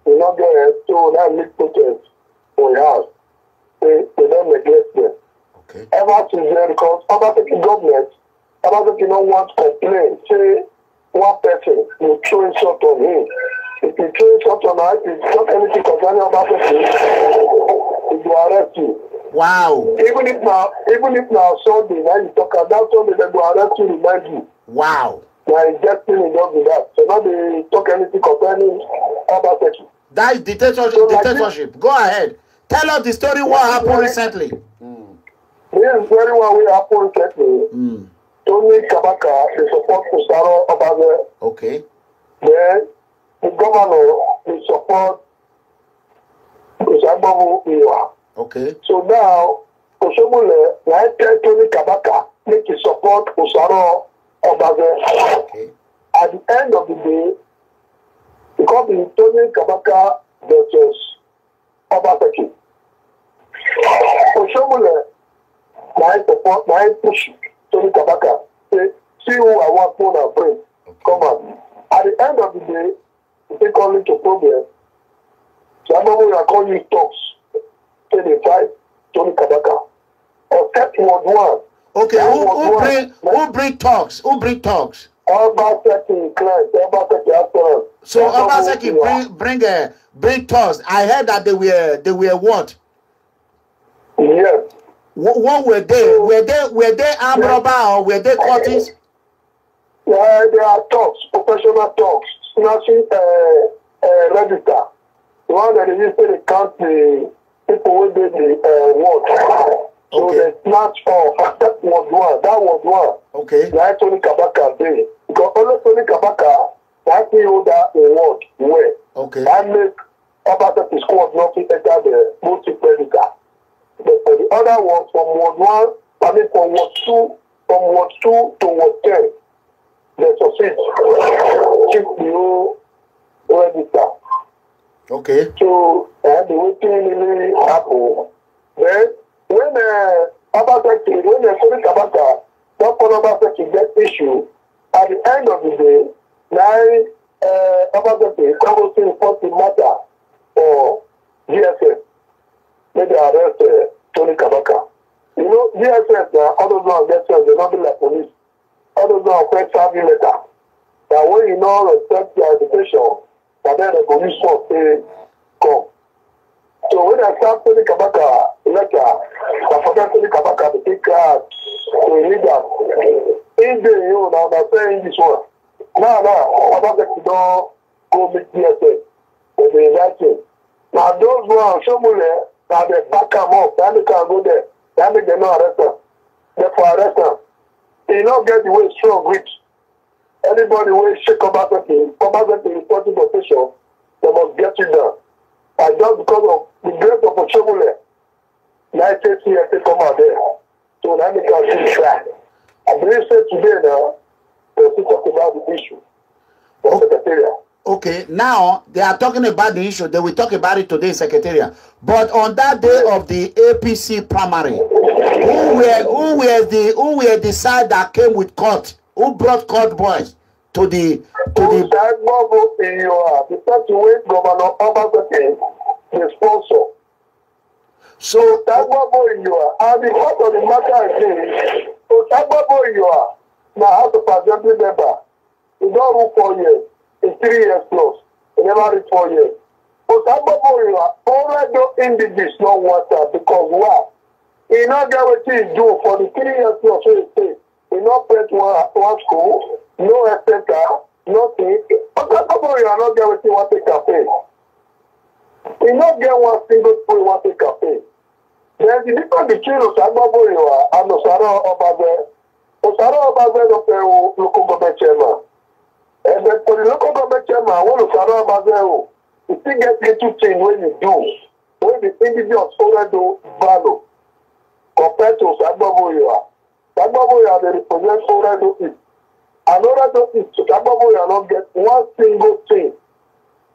You know, so now make protest for your house. They don't neglect them. Okay. Ever since then, because Obaseki government, Obaseki don't want to complain. Say one person will throw insult on him. If you throw insult on her, if you talk anything concerning Obaseki, he will arrest you. Wow. Even if now Sunday, now you talk about Sunday, they will arrest you, remind you. Wow. Now it's destiny just with that. So now they talk anything concerning Obaseki. That is dictatorship. So Dictatorship. Go ahead. Tell us the story. What happened recently? This is very well we happened recently. Tony Kabaka, the support for Saro Obaze. Okay. Then the governor, the support Usagbabu Iwa. Okay. So now, Oshomule, like Tony Kabaka, make his support Usaro Obaze. Okay. At the end of the day, because the Tony Kabaka versus Obaseki. Oshomule, like support, like push Tony Kabaka. Say, see who I want to bring. Come on. At the end of the day, you take only to problem. Somebody will call you talks. Say they fight Tony Kabaka. Or step word one. Okay. Who bring talks? Who bring talks? Obaseki client, Obaseki aspirant. So Obaseki bring talks. I heard that they were what? Yes. What were they? Were they armed robber or were they cultists? Yeah, there are talks, professional talks, snatching register. The one that they used to count the people who did the work. So Okay. they snatch off. That was one. That was one. Okay. Like Tony Kabaka did. Because only Tony Kabaka, that he hold that award well. Okay. That make Obaseki squad not to enter the multi-predator. But for the other ones, from Ward 1, I mean from Ward 2 to Ward 10, they succeed. Keep the whole register. Okay. So, the way thing really happen. Then, when Obaseki, when the Tony Kabaka, that for Obaseki get issue, at the end of the day, now Obaseki comes to report the matter for GSS. May they arrest Tony Kabaka. You know, GSS now, all those ones get sent, they don't be like police. All those ones affect family letter. That when you know respect your education, and then the police force say, come. So when I start Tony Kabaka letter, I forget Tony Kabaka to take to read that. In the you now, I'm saying this one. Now, I'm about to don't go meet GSS. They invite him. Now those ones, Shomule, now they back them up. Then they can go there. Then they not arrest them. Therefore arrest them. He not get the way strong rich. Anybody will shake Obaseki reporting official, they must get you down. And just because of the grace of Oshomule, now it takes here to come out there. So now they can see try. I believe say today now, they'll still talk about the issue of Secretariat. Okay, now they are talking about the issue. They will talk about it today in Secretariat. But on that day of the APC primary, who were the side that came with court? Who brought court boys to the The person with Governor Obaseki, the sponsor. So Tagbabo Iyoa, and the part of the matter again, so Tagbabo Iyoa, now House of Assembly member, he don't rule 4 years, in 3 years plus, he never reached 4 years. But Tagbabo Iyoa, already indigenous no water because why? He not get what he do for the 3 years plus, so he say, he not pay to one school, no etc., nothing. But Tagbabo Iyoa not get what he want to campaign. He not get one single school he want to campaign. Then the difference between Osagbabo Iyoa and Osaro Obaze of the local government chairman. And then for the local government chairman, when Osaro Obaze, you still get little thing when you do, when the individuals already value compared to Osagbabo Iyoa. Osagbabo Iyoa, they represent already it. And already it, Osagbabo Iyoa not get one single thing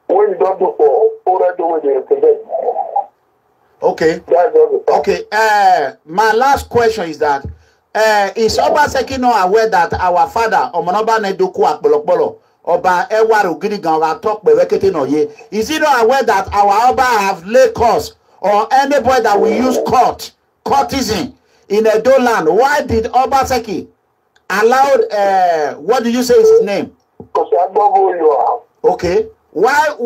when you don't do for already when they represent. okay. Okay. My last question is that is Obaseki not aware that our father Omonoba Nedoku Akpolokpolo Oba Ewaru Girigan wa talk Bewekete Noye, is he not aware that our Oba have lay cause or anybody that will use courtesan in Edo land, why did Obaseki allowed what did you say is his name? Because I know who you are. Okay. What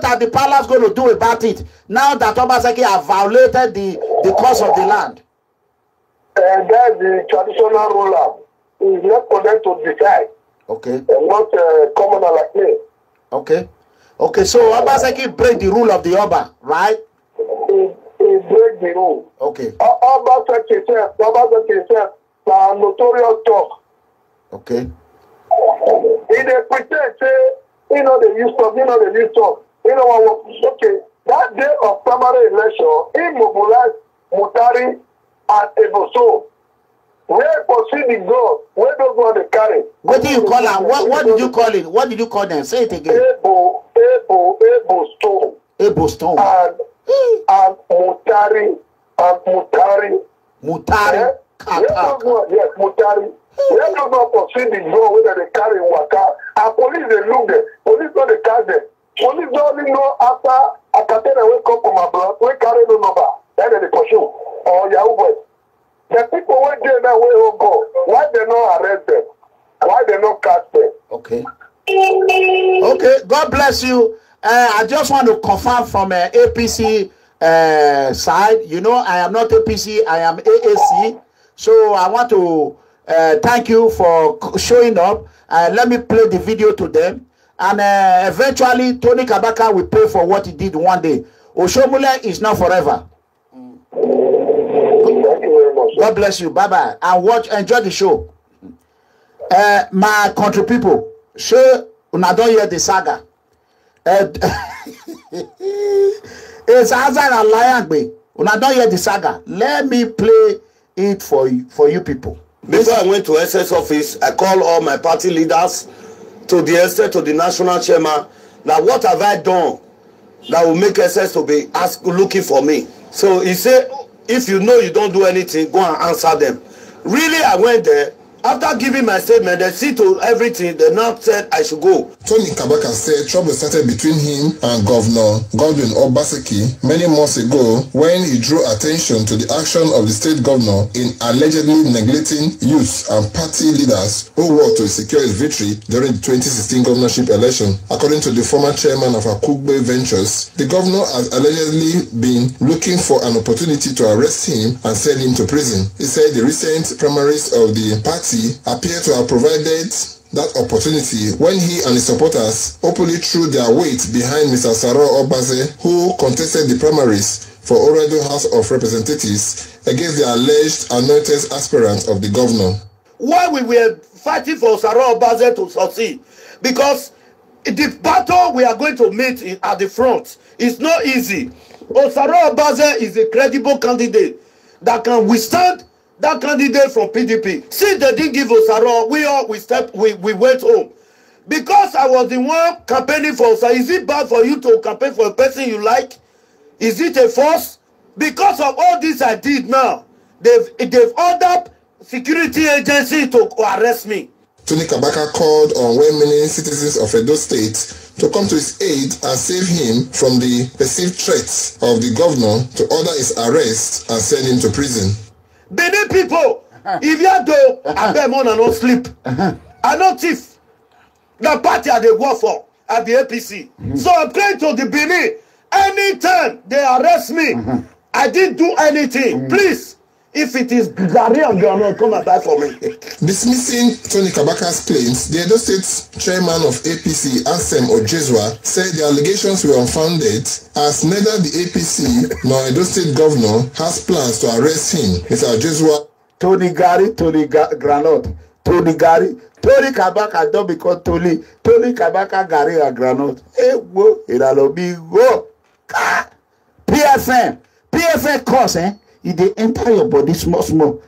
are the palace going to do about it now that Obaseki have violated the course of the land? And that's the traditional ruler. It's not for them to decide. Okay. And not commoner like me. Okay. Okay, so Obaseki break the rule of the Oba, right? He break the rule. Okay. Obaseki said, notorious talk. Okay. He dey pretend say he know the use of, okay. That day of primary election, he mobilized Mutari and Eboso. Where proceed the God? Where those one they carry? What do you call them? What did you call it? What did you call them? Say it again. Ebo Stone. Ebo Stone. And Mutari. Mutari. Yes, Mutari. Where those one proceed the God where they carry waka. And police they look there. Police know they catch them. Police don't only know after a Katena wake up from my blood, we carry no number. Then they pursue. Or Yahoo boys. The people who did that way will go. Why they not arrest them? Why they not catch them? Okay. Okay. God bless you. I just want to confirm from APC side. You know, I am not APC. I am AAC. So I want to thank you for showing up. Let me play the video to them. And eventually, Tony Kabaka will pay for what he did one day. Oshomole is not forever. Thank you very much. God bless you. Bye-bye. And enjoy the show. My country people, sure, una don't hear the saga. It's Azar and Liangbe. Una don't hear the saga. Let me play it for you people. Before I went to SS office, I called all my party leaders to the SS, to the national chairman. Now, what have I done that will make SS to be looking for me? So he said, if you know you don't do anything, go and answer them. Really, I went there. After giving my statement, they see to everything. They now said I should go. Tony Kabaka said trouble started between him and Governor Godwin Obaseki many months ago when he drew attention to the action of the state governor in allegedly neglecting youth and party leaders who worked to secure his victory during the 2016 governorship election. According to the former chairman of Akugbe Ventures, the governor has allegedly been looking for an opportunity to arrest him and send him to prison. He said the recent primaries of the party appear to have provided that opportunity when he and his supporters openly threw their weight behind Mr. Saro Obaze, who contested the primaries for Oredo House of Representatives against the alleged anointed aspirant of the governor. Why we were fighting for Saro Obaze to succeed? Because the battle we are going to meet at the front is not easy. Saro Obaze is a credible candidate that can withstand that candidate from PDP. Since they didn't give Osaro, we went home. Because I was the one campaigning for Osaro, is it bad for you to campaign for a person you like? Is it a force? Because of all this I did now, they've ordered security agency to arrest me. Tony Kabaka called on well-meaning citizens of Edo State to come to his aid and save him from the perceived threats of the governor to order his arrest and send him to prison. Benin people, if you do, I bet more than no sleep. I know thief. The party I they work for at the APC. So I'm praying to the Benin. Anytime they arrest me, I didn't do anything. Please, if it is Gary and Ghana, come and die for me. Dismissing Tony Kabaka's claims, the Edo State chairman of APC, Ansem Ojezwa, said the allegations were unfounded as neither the APC nor Edo State governor has plans to arrest him. Mr. Ojezwa. Tony Gary, Tony Granot, Tony Gary, Tony Kabaka don't become Tony Kabaka Gary and Granot. Hey, whoa, it'll be go. PFN course, if they enter your body small.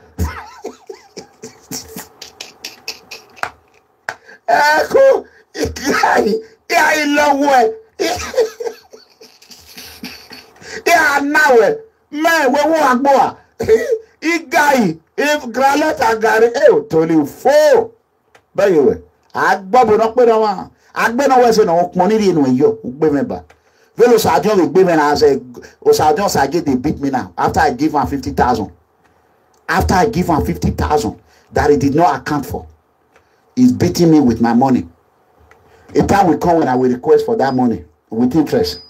Echo, I love way. Yeah, now, man, we won't go. Guy, if Gralet and Gary, Tony, four. By the way, I bubble up with one. I've been always in a money in you, remember. Velo Sergeant will be when I say, Sergeant Sergeant, they beat me now after I give him 50,000. after I give him 50,000 that he did not account for. He's beating me with my money. A time will come when I will request for that money with interest.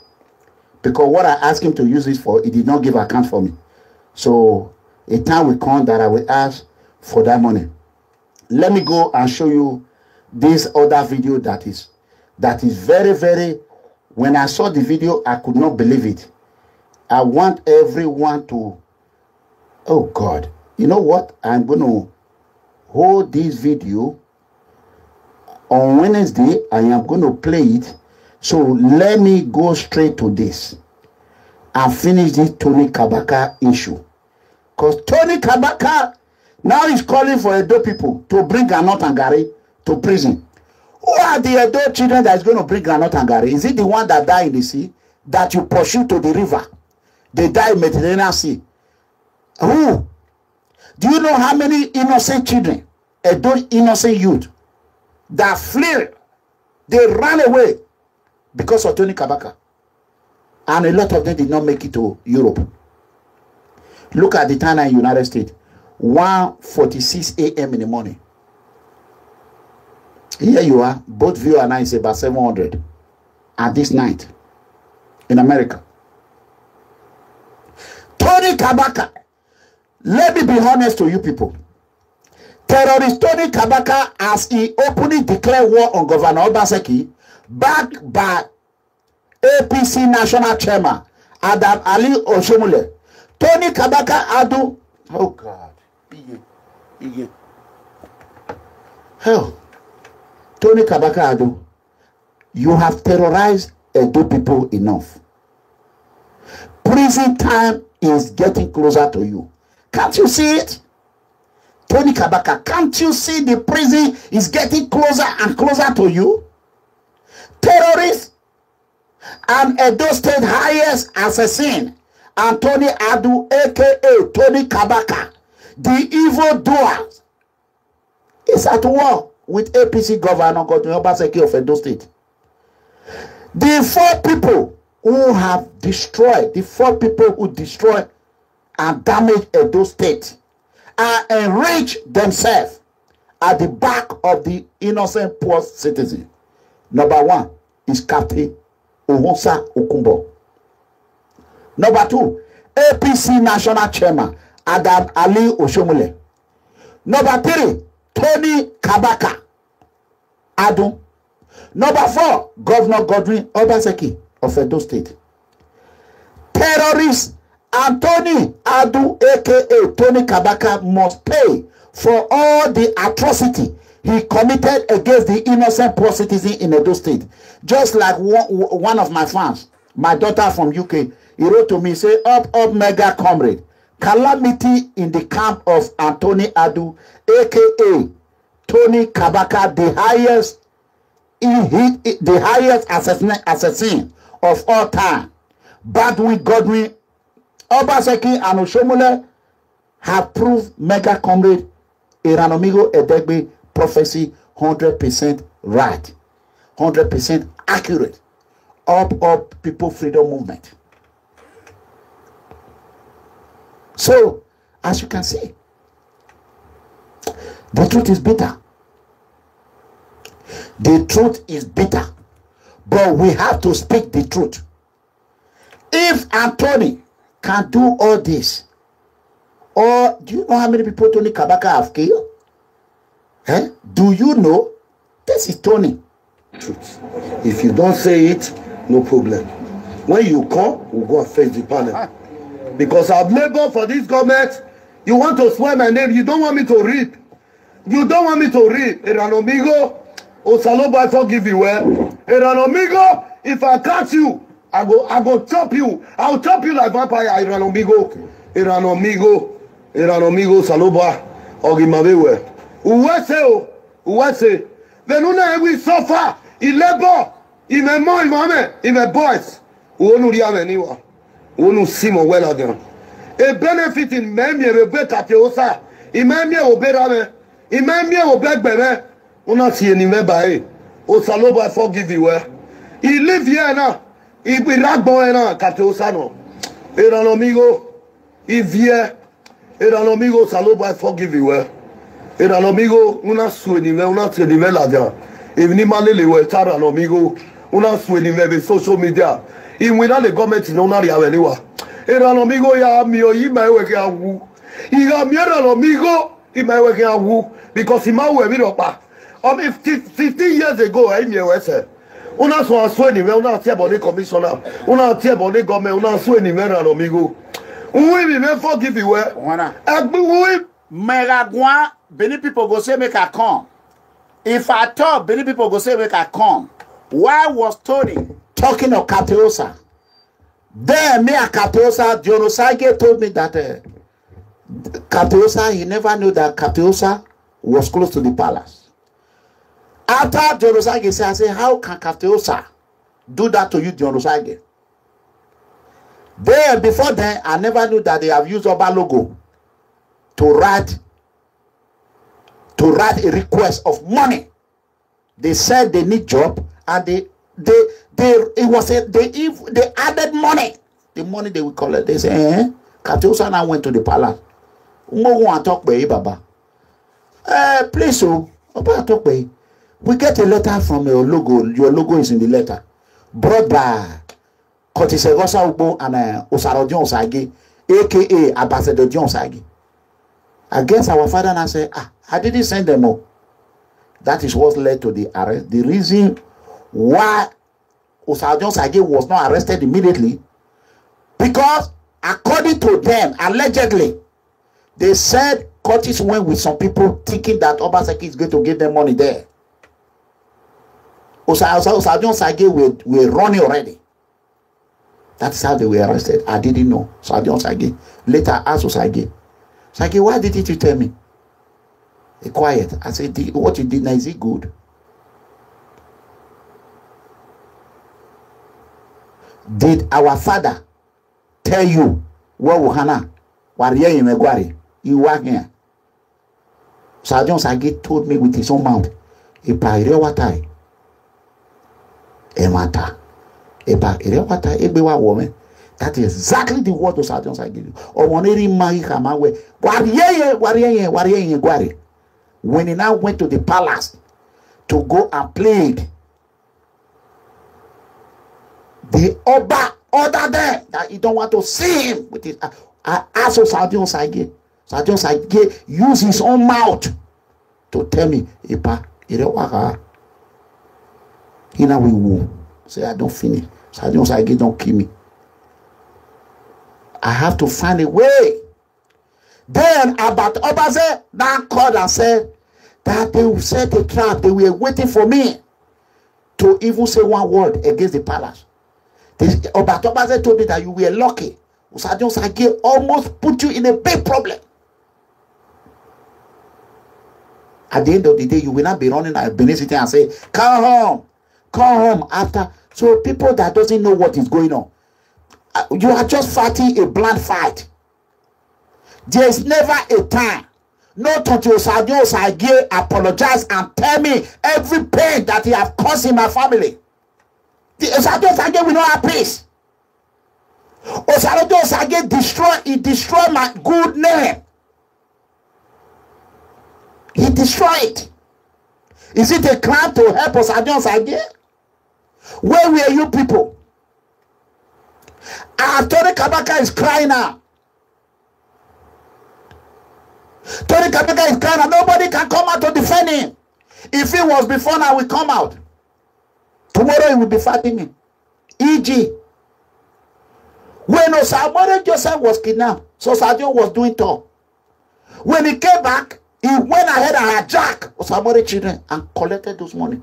Because what I asked him to use it for, he did not give account for me. So a time will come that I will ask for that money. Let me go and show you this other video that is very, very, when I saw the video, I could not believe it. I want everyone to, oh God, you know what? I'm going to hold this video on Wednesday. I am going to play it. So let me go straight to this and finish this Tony Kabaka issue. Because Tony Kabaka now is calling for Edo people to bring Granot and Gary to prison. Who are the Edo children that is going to bring Granot and Gary? Is it the one that died in the sea that you pursue to the river? They died in the Mediterranean Sea. Who? Do you know how many innocent children, Edo innocent youth, that fled? They ran away because of Tony Kabaka. And a lot of them did not make it to Europe. Look at the time in the United States. 1:46 a.m. in the morning. Here you are. Both view and I say about 700 at this night in America. Tony Kabaka. Let me be honest to you people. Terrorist Tony Kabaka, as he openly declared war on Governor Obaseki, backed by APC National Chairman Adam Ali Oshomole. Tony Kabaka Adu. Oh God. Hell. Tony Kabaka Adu. You have terrorized Edo people enough. Prison time is getting closer to you. Can't you see it? Tony Kabaka, can't you see the prison is getting closer and closer to you? Terrorists and Edo State highest assassin, Anthony Adu, aka Tony Kabaka, the evil doer, is at war with APC Governor Godwin Obaseki of Edo State. The four people who have destroyed, the four people who destroy and damage Edo State are enriched themselves at the back of the innocent poor citizen. Number one is Captain Ohosa Okumbo. Number two, APC National Chairman Adam Ali Oshomole. Number three, Tony Kabaka Adu. Number four, Governor Godwin Obaseki of Edo State. Terrorists Anthony Adu, aka Tony Kabaka, must pay for all the atrocity he committed against the innocent poor citizen in Edo State. Just like one of my fans, my daughter from UK, he wrote to me, say, up, mega comrade. Calamity in the camp of Anthony Adu, aka Tony Kabaka, the highest assassin of all time. Badwin Godwin Obaseki and Oshomole have proved mega comrade Iranomigo Edegbe prophecy 100% right, 100% accurate. Up people freedom movement. So, as you can see, the truth is bitter. The truth is bitter. But we have to speak the truth. If Anthony can do all this, or do you know how many people Tony Kabaka have killed? Eh? Do you know? This is Tony. Truth. If you don't say it, no problem. When you come, we'll go and face the panel. Because I've labored for this government. You want to swear my name. You don't want me to read. You don't want me to read. Iranomigo, Osaloba, I forgive you. Iranomigo, if I catch you, I go chop you. I'll chop you like vampire. Iranomigo, Saloba, Ogimabewe. Uwese. Venuna we suffer. Il labor. Il me mange, il me boys. Uonu riame niwa. Uonu simo wela gan. E benefit in memye rebe tateosa. Imemye oberame. Imemye obegbeme. Una si eni mebae. Osaloba forgive you. Il live here now. Il ragbo na tateosa no. Amigo. Il vient. Era no amigo salobo I forgive you. Era no amigo una suenive una tenive la dia. Even malele we tara no amigo una suenive be social media. Inwina le government no na ria weniwa. Era no amigo ya mi o yima we ke awu. Iga mi era no amigo ima we ke awu because ima we bi do pa. 15 years ago I mi we say. Una so suenive una tie body commissioner. Una tie body government una suenive na no amigo. Oui, me forgive you. Wana. Meragwa, many people go say make I come. If I talk, many people go say make I come. Why was Tony talking of Kateosa? Then me and Kateosa, Jonosage told me that Kateosa, he never knew that Kateosa was close to the palace. After Jonosage said, I said, how can Kateosa do that to you, Jonosage? Then, before then, I never knew that they have used Oba logo to write a request of money. They said they need job, and they added money. The money they will collect. They say, Kateosa now went to the palace. Talk by Baba. Please, so Oba talk by. We get a letter from your logo. Your logo is in the letter, brought by Kotisegosa Ubo and Osarodion Sagi, aka Ambassador John Sagi. Against our father, and I say, I didn't send them all. That is what led to the arrest. The reason why Osarodion Sagi was not arrested immediately, because according to them, allegedly, they said Curtis went with some people thinking that Obaseki is going to give them money there. Osarodion Sagi were running already. That's how they were arrested. I didn't know. Osarodion Sagi. Later, I asked Osage, Sagi, why didn't you tell me? He quiet. I said, what you did now, is it good? Did our father tell you where Wuhana? Warrior in Megwari? You were here. Osarodion Sagi told me with his own mouth, Epa Emata. That is exactly the word Osarodion Sagi. When he now went to the palace to go and plead, the Oba ordered them that he don't want to see him with his. I asked Osarodion Sagi. Osarodion Sagi used his own mouth to tell me, Epa, he now we woo. Say, I don't finish. Osarodion Sagi don't kill me. I have to find a way. Then about Obaze now called and said that they set a trap. They were waiting for me to even say one word against the palace. About Obaze told me that you were lucky. Osarodion Sagi almost put you in a big problem. At the end of the day, you will not be running at Benin City and say, come home after. So people that doesn't know what is going on, you are just fighting a blind fight. There is never a time. No Osarodion Sagi apologize and tell me every pain that he have caused in my family. Osarodion Sagi will not have peace. Osarodion Sagi destroy my good name. He destroyed it. Is it a crime to help Osarodion Sagi? Where were you people? Tony Kabaka is crying now. Tony Kabaka is crying now. Nobody can come out to defend him. If it was before now, we come out. Tomorrow he will be fighting me. E.g. when Osamore Joseph was kidnapped, so Osarodion was doing tour. When he came back, he went ahead and hijacked Osamore children and collected those money.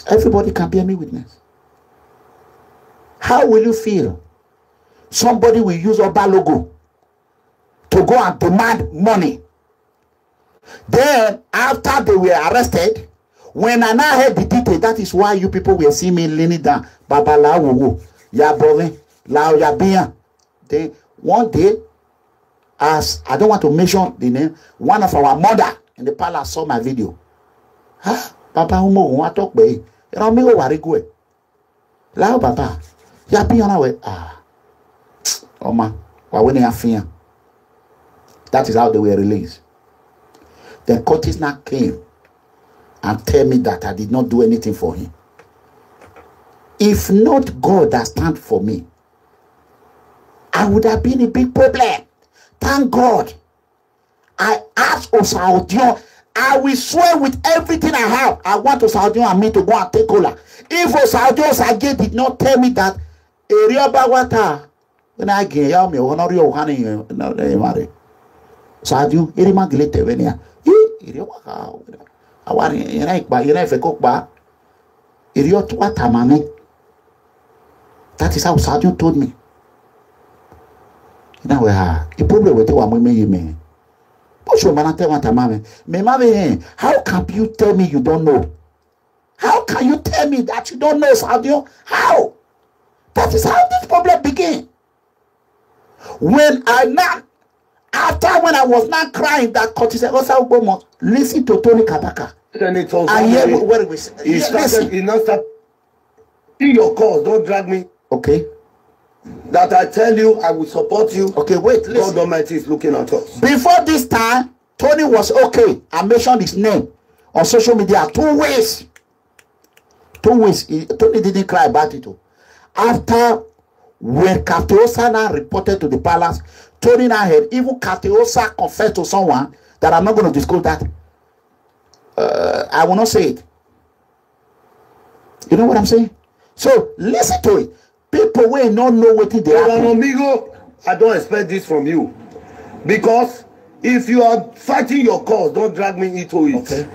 Everybody can bear me witness. How will you feel? Somebody will use Oba logo to go and demand money. Then, after they were arrested, when I now heard the detail, that is why you people will see me leaning down. Babala Wuwu, Yabove, Lao Yabian. They one day, as I don't want to mention the name, one of our mother in the palace saw my video. Huh? Papa Umo, what talk by? You know me go go. Lao Papa, Yabian away. Oma, That is how they were released. Then Curtis now came and tell me that I did not do anything for him. If not God that stand for me, I would have been a big problem. Thank God. I asked Osaudion, I will swear with everything I have. I want Osaudion and me to go and take Ola. If Osaudion Sage did not tell me that, when I get out, me honor your honey, no, they marry. Sadio, Erimagilete, when you I want you if a cook bar. Idiot, what tamame. That is how Sadio told me. Now we have a problem with the one we may. How can you tell me you don't know? How can you tell me that you don't know, Sadio? How? That is how this problem began. When I was not crying that Curtis Egosa listen to Tony Kabaka. He started your cause, don't drag me. Okay. That I tell you, I will support you. Okay, wait, listen. God Almighty is looking at us. Before this time, Tony was okay. I mentioned his name on social media 2 ways. 2 ways. Tony didn't cry about it. After, when Kateosa reported to the palace, Tony now had even Kateosa confessed to someone that I'm not going to disclose that. I will not say it. You know what I'm saying? So listen to it. People will not know what they are. Amigo, I don't expect this from you. Because if you are fighting your cause, don't drag me into it. Okay.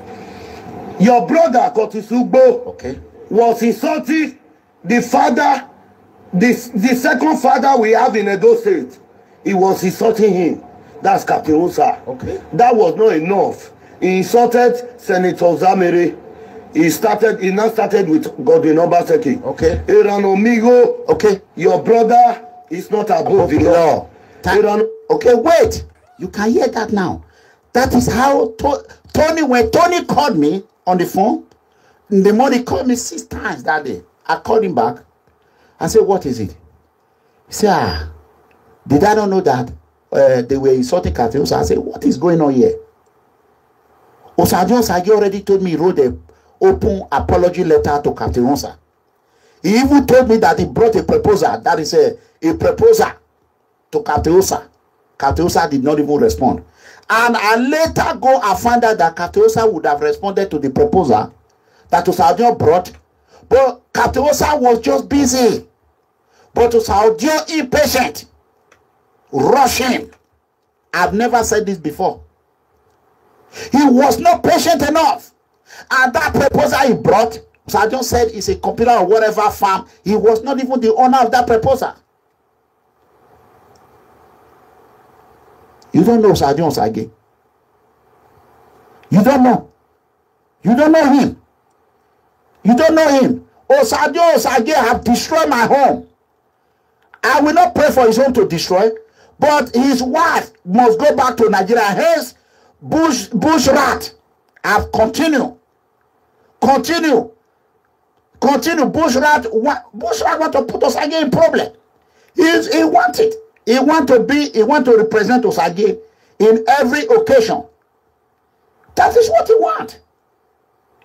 Your brother, Curtis Ugbo, okay, was insulting the father, the second father we have in Edo State. He was insulting him. That's Captain Osa. Okay. That was not enough. He insulted Senator Zamere. He now started with Godwin Obaseki. Okay. Amigo, okay, your brother is not above the law. Okay, wait. You can hear that now. That is how Tony, when Tony called me on the phone, in the morning, he called me 6 times that day. I called him back. I said, what is it? He said, did I not know that they were insulting Captain Osa? I said, what is going on here? Osadio Sagi already told me he wrote an open apology letter to Captain Osa. He even told me that he brought a proposal. That is a proposal to Captain Osa. Captain Osa did not even respond. And I later go and find out that Captain Osa would have responded to the proposal that Osadio brought. But Captain Osa was just busy. But Osadio impatient. Rushing. I've never said this before. He was not patient enough. And that proposal he brought, Osadio said it's a computer or whatever farm. He was not even the owner of that proposal. You don't know Osadio Osage. You don't know. You don't know him. You don't know him. Osadio Osage have destroyed my home. I will not pray for his home to destroy, but his wife must go back to Nigeria. Hence, bush rat have continue. Bush rat want to put Osage in problem. He wanted. He want to represent Osage in every occasion. That is what he want.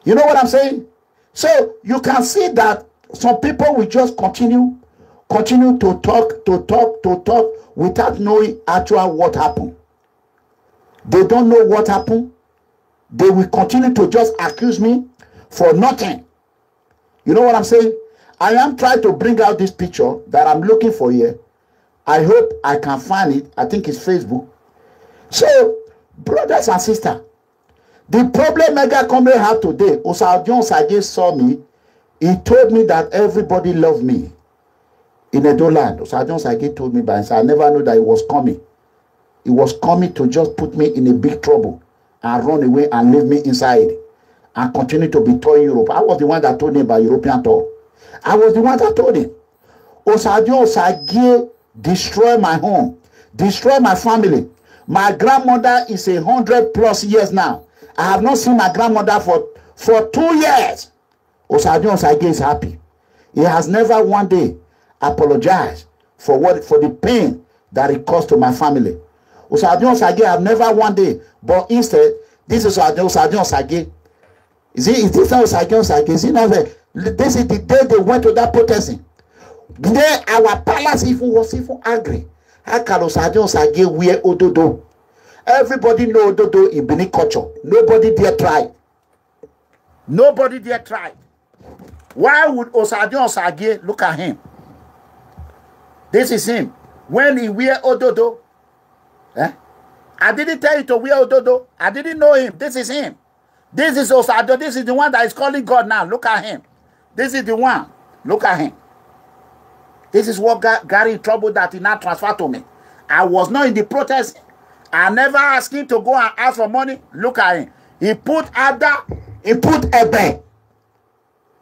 You know what I'm saying? So you can see that some people will just continue to talk without knowing actual what happened. They don't know what happened. They will continue to just accuse me for nothing. You know what I'm saying? I am trying to bring out this picture that I'm looking for here. I hope I can find it. I think it's Facebook. So, brothers and sisters, the problem Mega Comrade have today, Osadio Osage saw me. He told me that everybody loved me in Edo land. Osadio Osage told me, but I never knew that he was coming. He was coming to just put me in a big trouble and run away and leave me inside and continue to be touring Europe. I was the one that told him about European tour. I was the one that told him. Osadio Osage destroy my home, destroy my family. My grandmother is 100+ years now. I have not seen my grandmother for 2 years. Osadio Osage is happy. He has never one day apologized for the pain that it caused to my family. Osadio Osage have never one day, but instead, this is Osadio Osage. Is this not Osadio Osage? Is it not that? This is the day they went to that protesting. The day our palace even was even angry. How can Osadio Osage wear Ododo? Everybody know Ododo in Benin culture. Nobody dare try. Nobody dare try. Why would Osadio Osage look at him? This is him. When he wear Ododo, I didn't tell you to wear Ododo. I didn't know him. This is him. This is Osadio. This is the one that is calling God now. Look at him. This is the one. Look at him. This is what got in trouble that he now transferred to me. I was not in the protest. I never asked him to go and ask for money. Look at him. He put Ada, he put Ebe,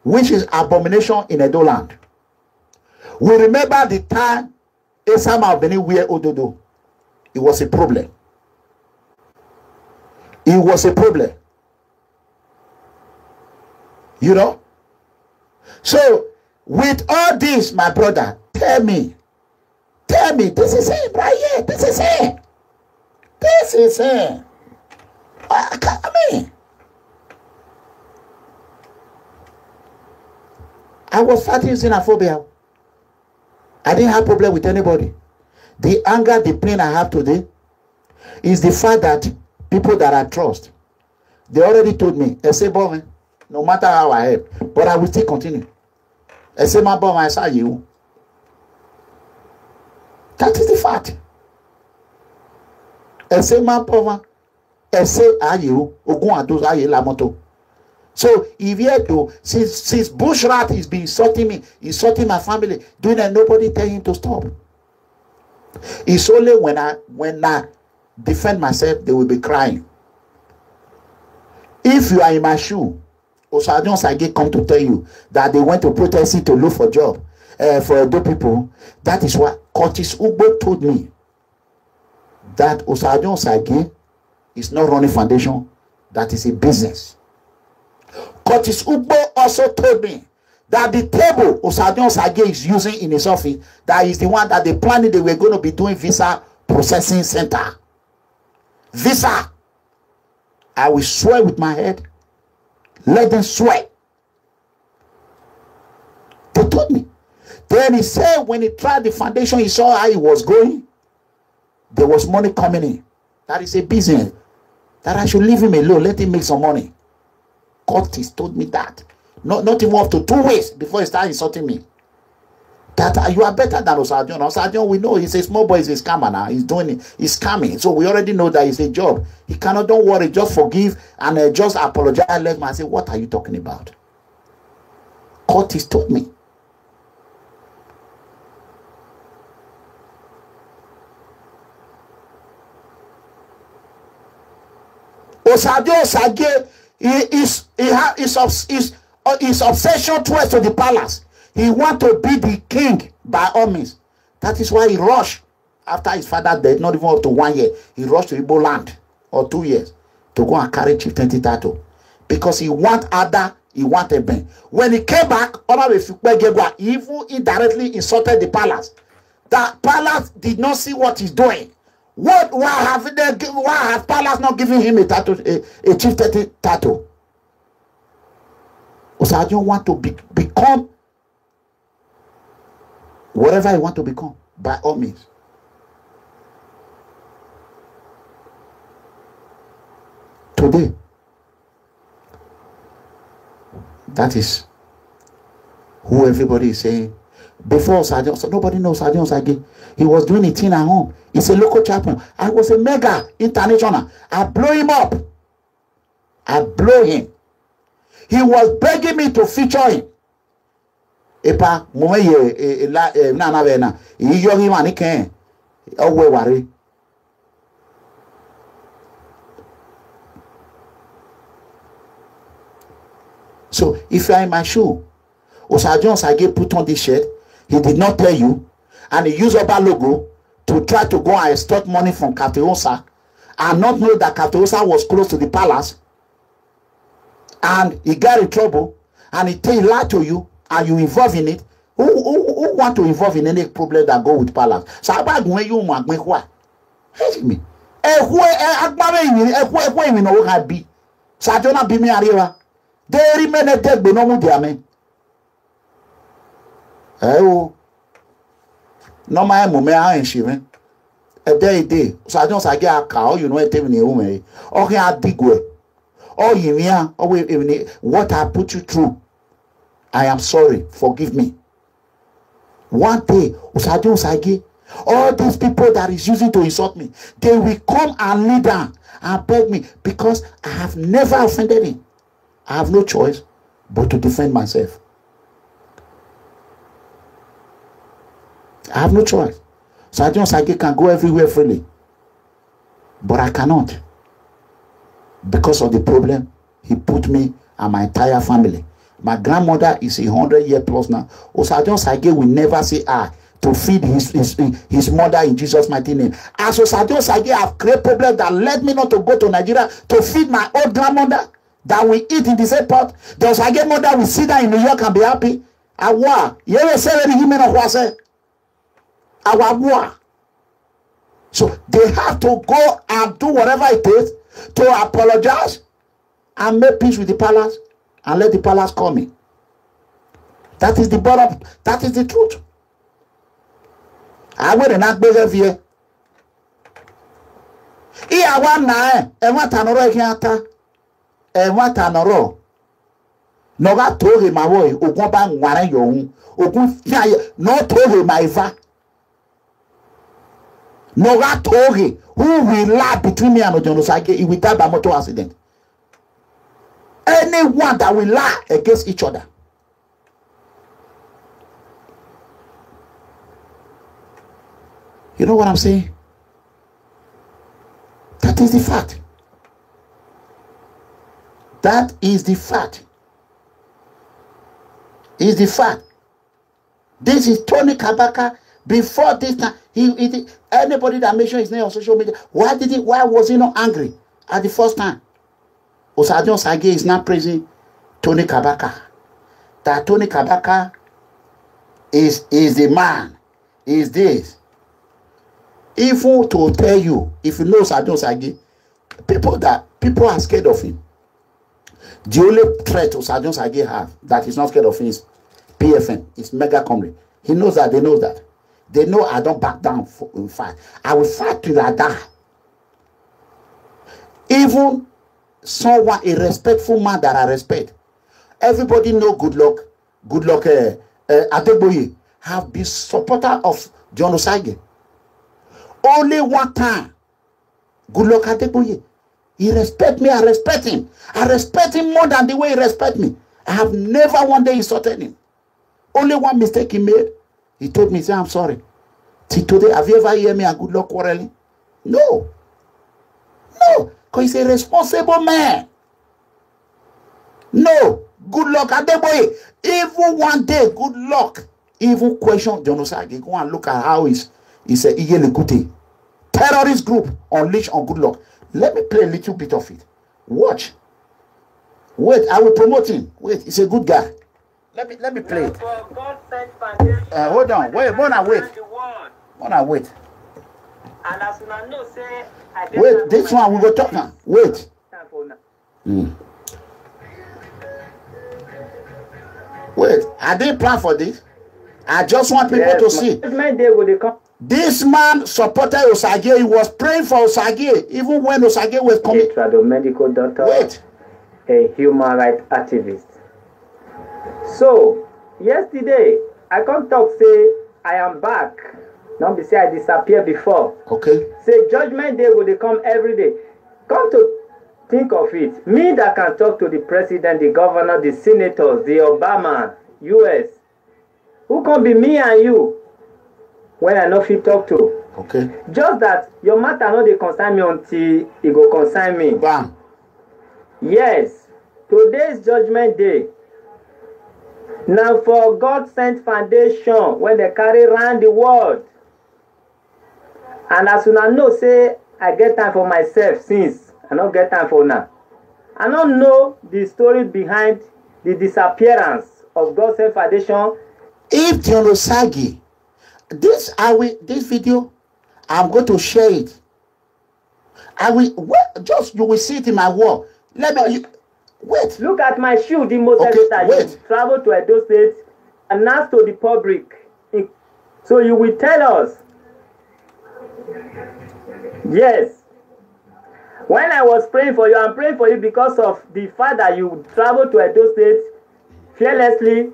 which is abomination in Edo land. We remember the time Esama of Benin wear Ododo. It was a problem. It was a problem. You know? So, with all this, my brother, tell me, this is him right here. This is him. This is him. I mean, I was fighting xenophobia. I didn't have problem with anybody. The anger, the pain I have today is the fact that people that I trust, they already told me, I say, boy, no matter how I help, but I will still continue. I say, my boy, I saw you. That is the fact. I say, my boy, I say, are you? So if you do, since Bushrat is been insulting me, insulting my family, doing that, nobody tell him to stop. It's only when I defend myself, they will be crying. If you are in my shoe, Osadio Osage come to tell you that they went to protest to look for job for Edo people. That is what Curtis Ugbo told me. That Osadio Osage is not running foundation. That is a business. Curtis Ugbo also told me that the table Osadio Osage is using in his office, that is the one that they planned they were going to be doing visa processing center. Visa. I will swear with my head. Let them swear. They told me. Then he said when he tried the foundation, he saw how it was going. There was money coming in. That is a business. That I should leave him alone. Let him make some money. Curtis told me that. Not even up to 2 weeks before he started insulting me. That you are better than Osadio. Osadio, we know he's a small boy, he's a scammer now. He's doing it, he's scamming. So we already know that it's a job. He cannot, don't worry, just forgive and just apologize. Let me say, what are you talking about? Curtis told me. Osadio Osage, his obsession towards to the palace. He want to be the king by all means. That is why he rushed after his father dead, not even up to 1 year. He rushed to Igbo land or 2 years to go and carry chieftaincy title. Because he want Ada, he want Eben. When he came back, he even indirectly insulted the palace. The palace did not see what he's doing. Why have palace not given him a title, a chieftaincy title? Osadio want to become whatever he want to become, by all means. Today, that is who everybody is saying. Before Osadio, nobody knows Osadio Osage. He was doing a thing at home. He's a local champion. I was a mega international. I blow him up. I blow him. He was begging me to feature him. Epa moye na na vena. Iyo him ani ken. Owe ware. So if you are in my shoe, Osadio Osage put on this shirt. He did not tell you, and he used Oba logo to try to go and extort money from Captain Osa, and not know that Captain Osa was close to the palace, and he got in trouble, and he lied to you, and you involved in it. Who want to involve in any problem that go with palace? So about when you make what? Me. Who no can be. So don't be me arriva. They remain dead but no more there man. Oh. No my moment I ain't shivering. A day. So I don't say a cow, you know, a table in okay, I dig way. Oh, you mean, what I put you through. I am sorry. Forgive me. One day, all these people that is using to insult me, they will come and kneel down and beg me because I have never offended him. I have no choice but to defend myself. I have no choice. Sergeant Sage can go everywhere freely, but I cannot because of the problem he put me and my entire family. My grandmother is 100 years plus now. Sergeant Sage will never say to feed his mother in Jesus' mighty name. As Sergeant Sage have created problems that led me not to go to Nigeria to feed my old grandmother that we eat in the same pot. The Sage mother will sit down in New York and be happy. So they have to go and do whatever it takes to apologize and make peace with the palace and let the palace call me. That is the bottom. That is the truth. I will not be here. I want na e want anoro ekiata e want anoro no ga toge ma wo ogun ba nware yo hun ogun no toge ma ifa no ga toge who will lie between me and Ojono Sage if we die by motor accident. Anyone that will lie against each other. You know what I'm saying? That is the fact. That is the fact. Is the fact. This is Tony Kabaka. Before this time, anybody that mentioned his name on social media, why was he not angry at the first time? Sergeant Sage is not praising Tony Kabaka. That Tony Kabaka is the man, is this. Even to tell you, if you know Sergeant Sage, people are scared of him. The only threat Sergeant Sage have that is not scared of him is PFN, it's Mega Comrade. He knows that, they know that. They know I don't back down in fight. I will fight till I die. Even someone, a respectful man that I respect. Everybody know Good Luck Adegboye have been supporter of John Sage. Only one time, Good Luck Adegboye, he respect me, I respect him. I respect him more than the way he respect me. I have never one day insulted him. Only one mistake he made. He told me, say, I'm sorry. Till today, have you ever heard me and Good Luck quarreling? No. No. Because he's a responsible man. No. Good Luck Adegboye. Even one day, Good Luck even question John Sage. Go and look at how it's a Iyelekute terrorist group unleashed on Good Luck. Let me play a little bit of it. Watch. Wait, I will promote him. Wait, he's a good guy. Let me play it. Hold on. Wait. Wait, this one we go talk now. Wait. Wait, I didn't plan for this. I just want people to see. This man supported Osage. He was praying for Osage even when Osage was coming. A medical doctor. Wait. A human rights activist. So, yesterday, I can't talk, say, I am back. Not be say I disappeared before. Okay. Say, Judgment Day will they come every day. Come to think of it. Me that can talk to the president, the governor, the senators, the Obama, US. Who can be me and you when I know fit talk to? Okay. Just that your matter no dey concern me until it go concern me. Bam. Yes. Today's Judgment Day. Now for God sent foundation when they carry around the world. And as soon as I know, say, I get time for myself since I don't get time for now. I don't know the story behind the disappearance of God sent foundation If Dion Osagi, this video, I'm going to share it. I will you will see it in my wall. Wait. Look at my shoe, the most wait. Travel to Edo State, announce to the public. So you will tell us. Yes. When I was praying for you, I'm praying for you because of the fact that you travel to Edo State fearlessly.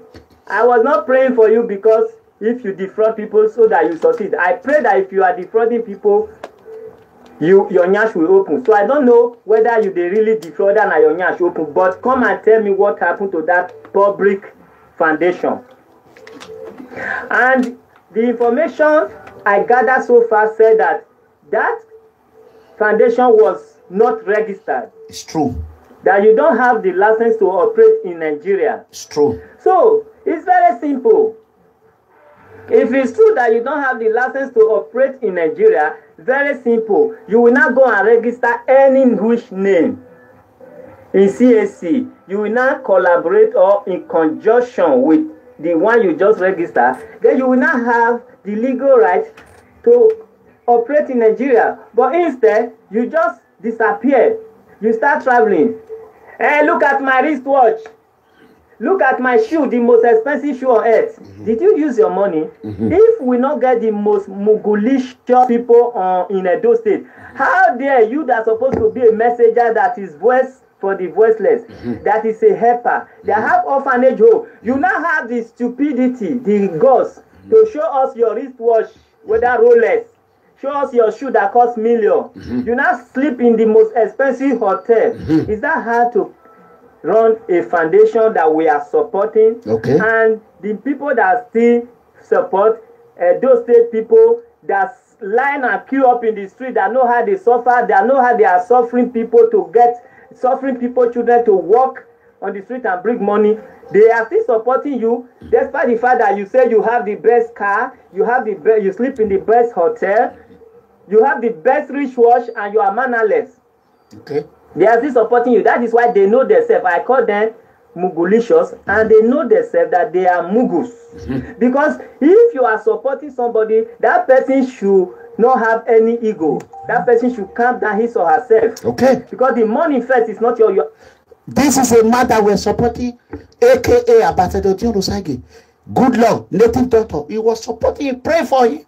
I was not praying for you because if you defraud people so that you succeed. I pray that if you are defrauding people, your nyash will open. So I don't know whether you they really defraud and your nyash open, but come and tell me what happened to that public foundation. And the information I gathered so far said that foundation was not registered. It's true. That you don't have the license to operate in Nigeria. It's true. So it's very simple. If it's true that you don't have the license to operate in Nigeria, very simple. You will not go and register any English name in CAC. You will not collaborate or in conjunction with the one you just registered. Then you will not have the legal right to operate in Nigeria. But instead, you just disappear. You start traveling. Hey, look at my wristwatch. Look at my shoe, the most expensive shoe on earth. Did you use your money? If we not get the most Mugulicious people in Edo State, how dare you that supposed to be a messenger that is voice for the voiceless, that is a helper, that have orphanage home? You now have the stupidity, the guts to show us your wristwatch, whether Rolex. Show us your shoe that costs millions. You now sleep in the most expensive hotel. Is that how to run a foundation that we are supporting? Okay. And the people that still support those state people that line and queue up in the street, that know how they suffer, that know how they are suffering people children to walk on the street and bring money, they are still supporting you, despite the fact that you say you have the best car, you sleep in the best hotel, you have the best wristwatch, and you are mannerless. Okay. They are still supporting you. That is why they know themselves. I call them Mugulicious, and they know themselves that they are Mugus. Because if you are supporting somebody, that person should not have any ego. That person should calm down his or herself. Okay. Because the money first is not your. This is a man that we're supporting, aka Ambassador Dion Osagi. Good luck, native doctor. He was supporting him, pray for him.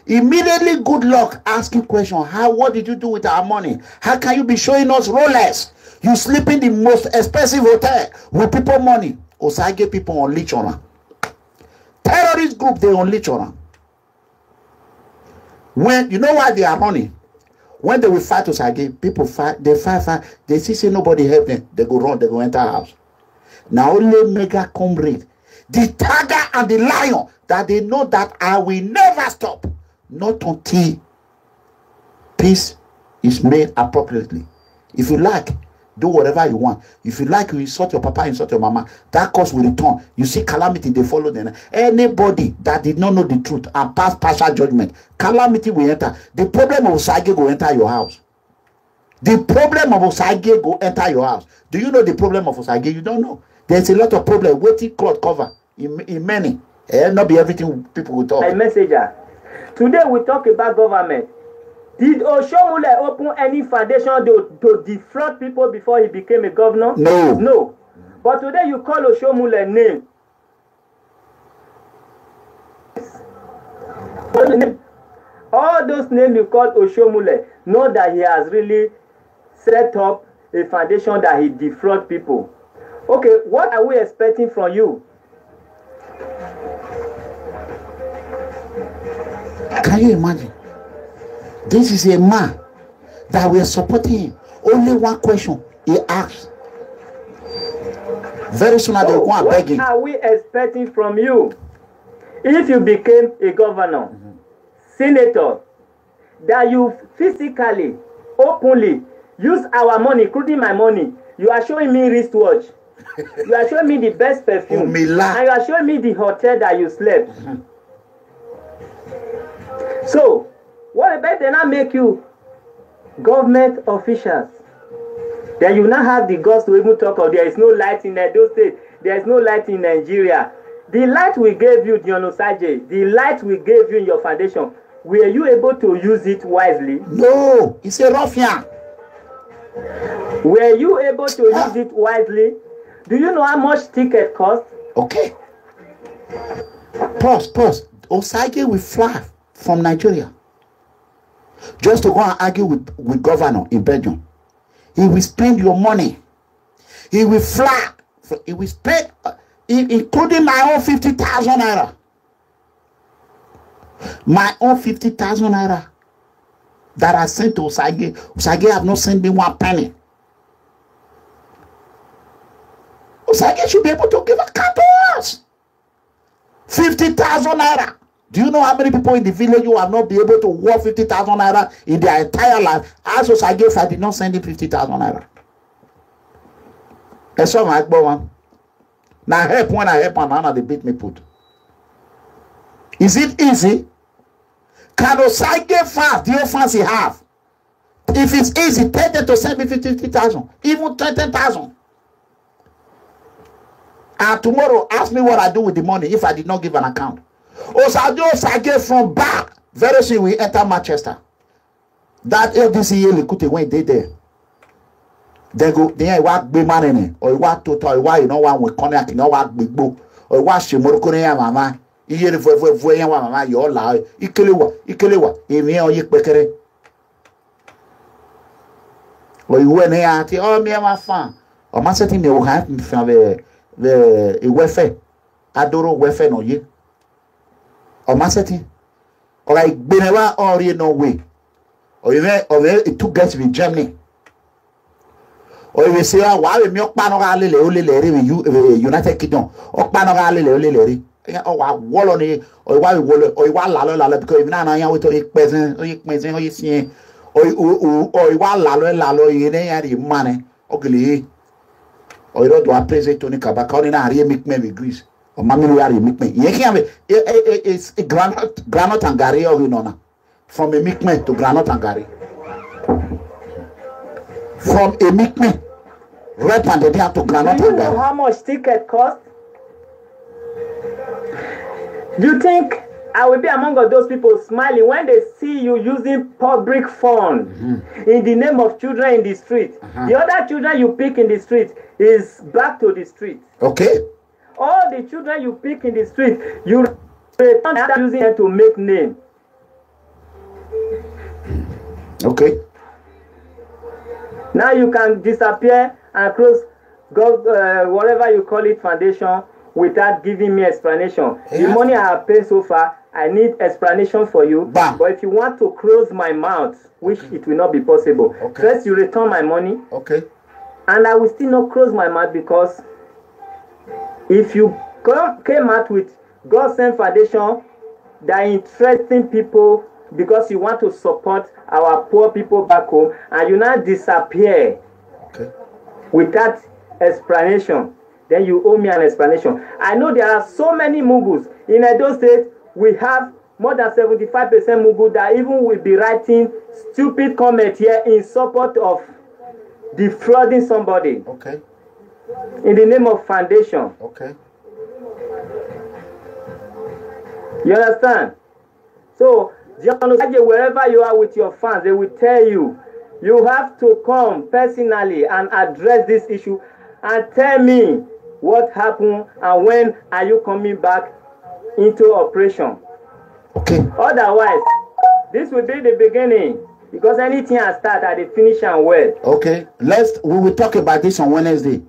Immediately, good luck, asking question. What did you do with our money? How can you be showing us Rolex? You sleep in the most expensive hotel with people money. Osage people on Lichona. Terrorist group, they on Lichona. When you know why they are running? When they will fight Osage, people fight, they fight, they see nobody help them, they go run, they go enter house. Now only mega comrade, the tiger and the lion, that they know that I will never stop. Not until peace is made appropriately. If you like, do whatever you want. If you like, you insult your papa, insult your mama. That cause will return. You see calamity, they follow them. Anybody that did not know the truth and pass partial judgment, calamity will enter. The problem of Osage will enter your house. The problem of Osage will enter your house. Do you know the problem of Osage? You don't know. There's a lot of problem waiting cloth cover in many. Not be everything people will talk. A messenger. Today we talk about government. Did Oshomule open any foundation to defraud people before he became a governor? No. No. But today you call Oshomule name. All those names you call Oshomule, know that he has really set up a foundation that he defraud people. Okay, what are we expecting from you? Can you imagine? This is a man that we are supporting him. Only one question he asked. Very soon they will go and beg him. What are we expecting from you? If you became a governor, senator, that you physically, openly use our money, including my money, you are showing me wristwatch. You are showing me the best perfume. And you are showing me the hotel that you slept. So, what about they not make you government officials? Then you now have the guts to even talk of there is no light in Edo State, there is no light in Nigeria. The light we gave you, Dion Osagie, the light we gave you in your foundation, were you able to use it wisely? No, it's a ruffian. Were you able to use it wisely? Do you know how much ticket cost? Okay. Pause. Osagie will fly from Nigeria just to go and argue with governor in Belgium. He will spend your money. He will fly. He will spend, including my own 50,000 naira. My own 50,000 naira that I sent to Osagie. Osagie have not sent me one penny. Osagie should be able to give a cut to us. 50,000 naira. Do you know how many people in the village who have not been able to work 50,000 naira in their entire life? As Osagie, if I did not send him 50,000 naira. That's all my one. Now help when I help and now they beat me put. Is it easy? Can Osagie fast the offense he have? If it's easy, tell them to send me 50,000, even 20,000. And tomorrow, ask me what I do with the money if I did not give an account. Osagie from back. Very soon we enter Manchester. That LDC Likute when they there. They go, they walk big man in it, or what to toy, why you know one with connect, you know what big book, or watch your Moroccan mama. You hear the voice, mama, you all lie. Ikelewa, if you are quicker. Or you went here at oh, me and my fan. Or my setting you have from the welfare. Adoro welfare no ye. Or my setting. Or like Benewa or you no way. Or you may, or it took guys with Germany. Or you say, why we milk panorale United Kingdom or panorale. Oh, wall on it, or why wall or why lala because if not, I want to eat peasant or eat peasant or you see, or why lalo, you ain't money, ugly. Or you don't do a present to Nicabacon and I make me with grease. Or mammy, we are make me. You can't it's a granite and Gary or you know, from a mikme to granite and Gary. From a mikme, red and they have to granite Do you and know Gary. how much ticket cost? Do you think I will be among those people smiling when they see you using public funds in the name of children in the street? The other children you pick in the street is back to the street. Okay. All the children you pick in the street, you return that using them to make name. Okay. Now you can disappear and close whatever you call it foundation without giving me explanation. The money I have paid so far, I need explanation for you. Bam. But if you want to close my mouth, which it will not be possible, first you return my money. Okay. And I will still not close my mouth because if you came out with God Sent Foundation that interesting people because you want to support our poor people back home and you now disappear without explanation, then you owe me an explanation. I know there are so many Mugus. In Edo State, we have more than 75% Mugu that even will be writing stupid comment here in support of defrauding somebody. Okay. In the name of foundation. Okay. You understand? So, wherever you are with your fans, they will tell you, you have to come personally and address this issue and tell me what happened and when are you coming back into operation. Okay. Otherwise, this will be the beginning because anything I start, I finish and well. Okay. We will talk about this on Wednesday.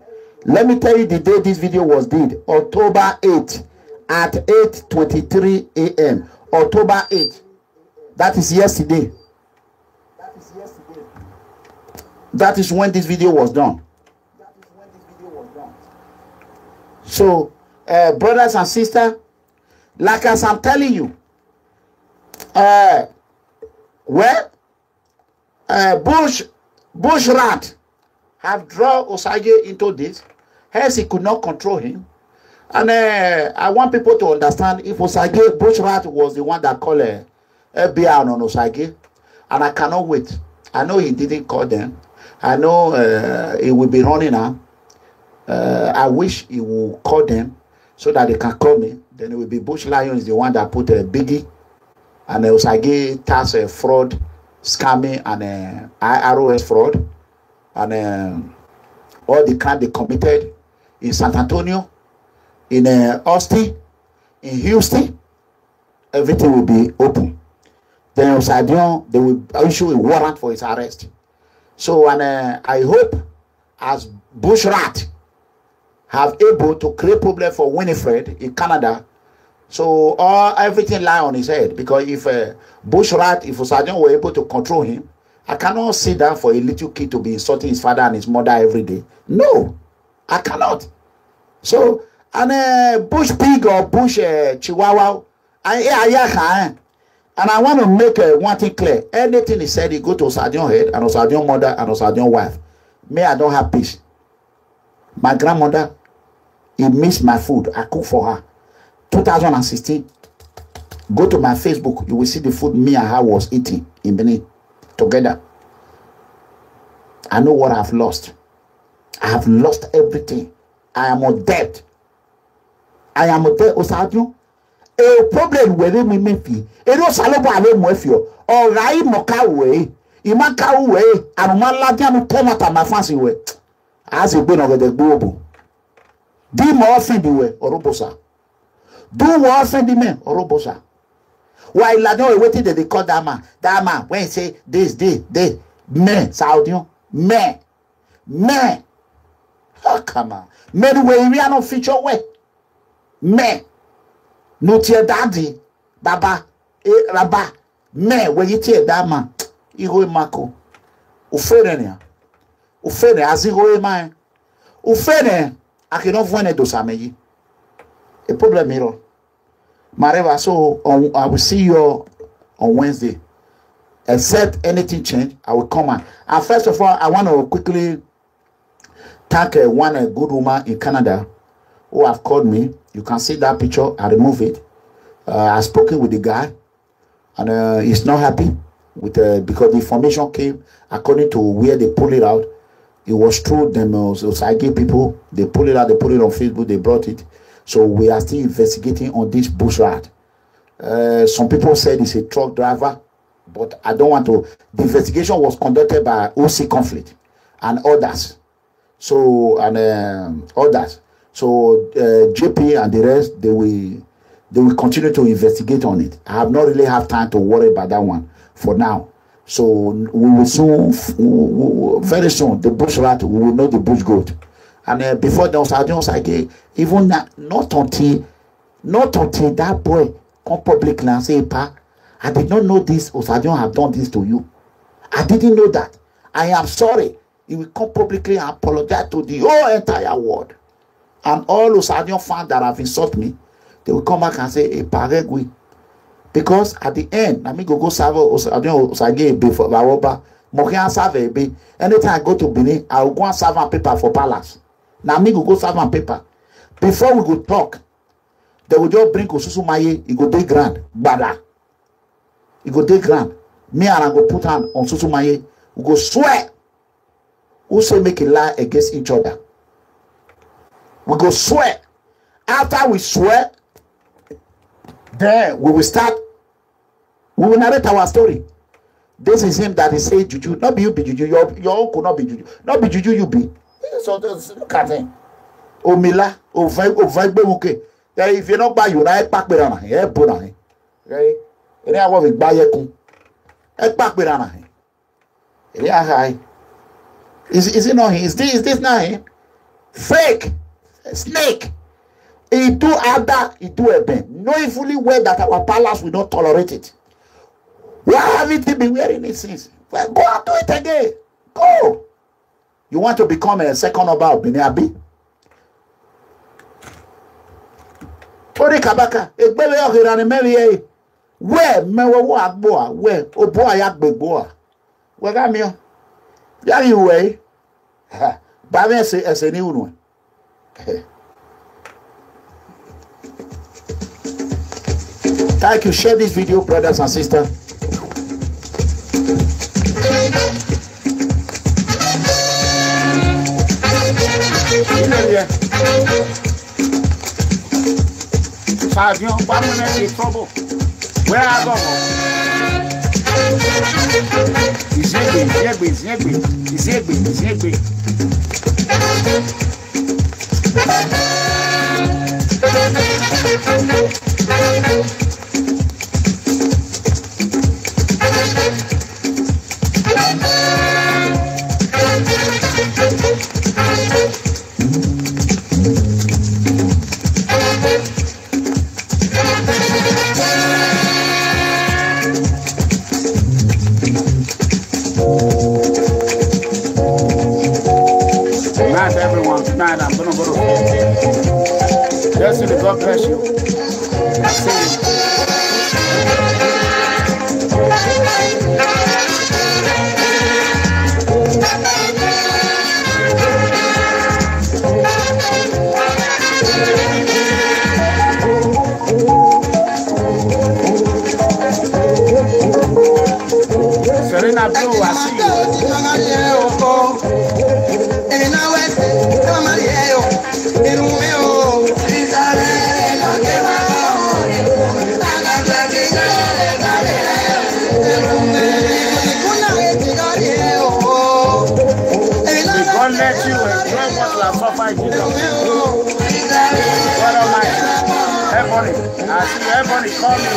Let me tell you the day this video was did. October 8th at 8:23 a.m. October 8th. That is yesterday. That is when this video was done. So, brothers and sisters, like as I'm telling you, Bush rat have drawn Osagie into this. Hence, he could not control him. And I want people to understand if Osagie, Bush rat was the one that called FBI on Osagie. And I cannot wait. I know he didn't call them. I know he will be running now. I wish he will call them so that they can call me. Then it will be Bush Lion is the one that put a Biggie and Osage tax fraud, scamming and IROS fraud and all the crime they committed in San Antonio, in Austin, in Houston. Everything will be open. Then Osadion, they will issue a warrant for his arrest. So, and I hope as Bush Rat have able to create problem for Winifred in Canada, so everything lie on his head. Because if Bush Rat, if Osadion were able to control him, I cannot sit down for a little kid to be insulting his father and his mother every day. No, I cannot. So, and Bush Pig or Bush Chihuahua, and I want to make one thing clear. Anything he said, he go to Osadion head and Osadion mother and Osadion wife. Me, I don't have peace. My grandmother, he missed my food. I cook for her. 2016. Go to my Facebook. You will see the food me and her was eating in Benin together. I know what I've lost. I have lost everything. I am a debt. I am a debt. Osadion. A problem with me mefi. E no salobo ale mo efio. Orai moka we. Imaka we and man ladia no tomata ma fancy we. As you go no the gbobo. Di mo offend we orobosa. Do mo offend me orobosa. Why ladon we waiting they call that man. That man when he say this me Saudion me. Oh come on. Me we are no feature we. Me. No tear daddy, baba, raba, me, when you tear that man, Igo Mako, Ufene, as Igo man, Ufene, I cannot find it to Sameji. A problem here. Mareva, so I will see you on Wednesday. Except anything change, I will come on. And first of all, I want to quickly thank one good woman in Canada who have called me. You can see that picture. I remove it. I've spoken with the guy, and he's not happy with because the information came according to where they pull it out. It was through them. I gave people. They pull it out. They put it on Facebook. They brought it. So we are still investigating on this Bush Rat. Some people said it's a truck driver, but I don't want to. The investigation was conducted by OC Conflict and others. So others. So JP and the rest, they will continue to investigate on it. I have not really have time to worry about that one for now. So we will soon, very soon, the Bush Rat, we will know the Bush Goat. And before those, I even not until that boy come publicly and say, "Pa, I did not know this. Osadion have done this to you. I didn't know that. I am sorry." He will come publicly and apologize to the whole entire world. And all Osadion fans that have insulted me, they will come back and say, "A paregui." Because at the end, I mean, go serve Osadion Osage before Baroba, Mokian serve a be. Anytime I go to Benin, I will go and serve on paper for palace. Now me go serve on paper. Before we go talk, they will just bring Osusu Maye, he go dey grand, bada. He go dey grand. Me and I go put hand on Osusu Maye, we go swear. Who say make a lie against each other? We go swear. After we swear, then we will start. We will narrate our story. This is him that is saying juju. Not be you be juju. Your uncle not be juju. Not be juju you be. So look at him. Omila, okay. If you not buy you, I pack with on here. Put on him. Okay. And I want to buy a kun. I pack with on him. Yeah, hi. Is it not him? Is this not him? Fake. Snake. He do other, he do a ben. Knowing fully well that our palace will not tolerate it. Why haven't they been wearing it since? Well, go and do it again. Go. You want to become a second Oba of Benin Abi? Ori Kabaka, egbele ohirani meri where mewo agboa, where oboa yagbegboa. Where got me? Yari way. Ba me ese ni unu. Thank you. Share this video, brothers and sisters. Yeah. Fabian, permanently trouble. Where I go? Izegbe. Not everyone. Tonight I'm gonna go to bed. Destiny, God bless you. See you. Serena Blue, I see you. God let you enjoy what you have suffered, Jesus. God Almighty. Everybody, I see everybody call me.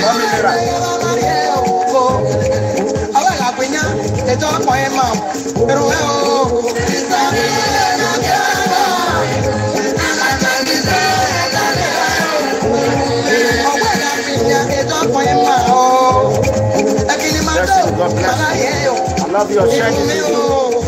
Call me later. God bless you. I love your shirt.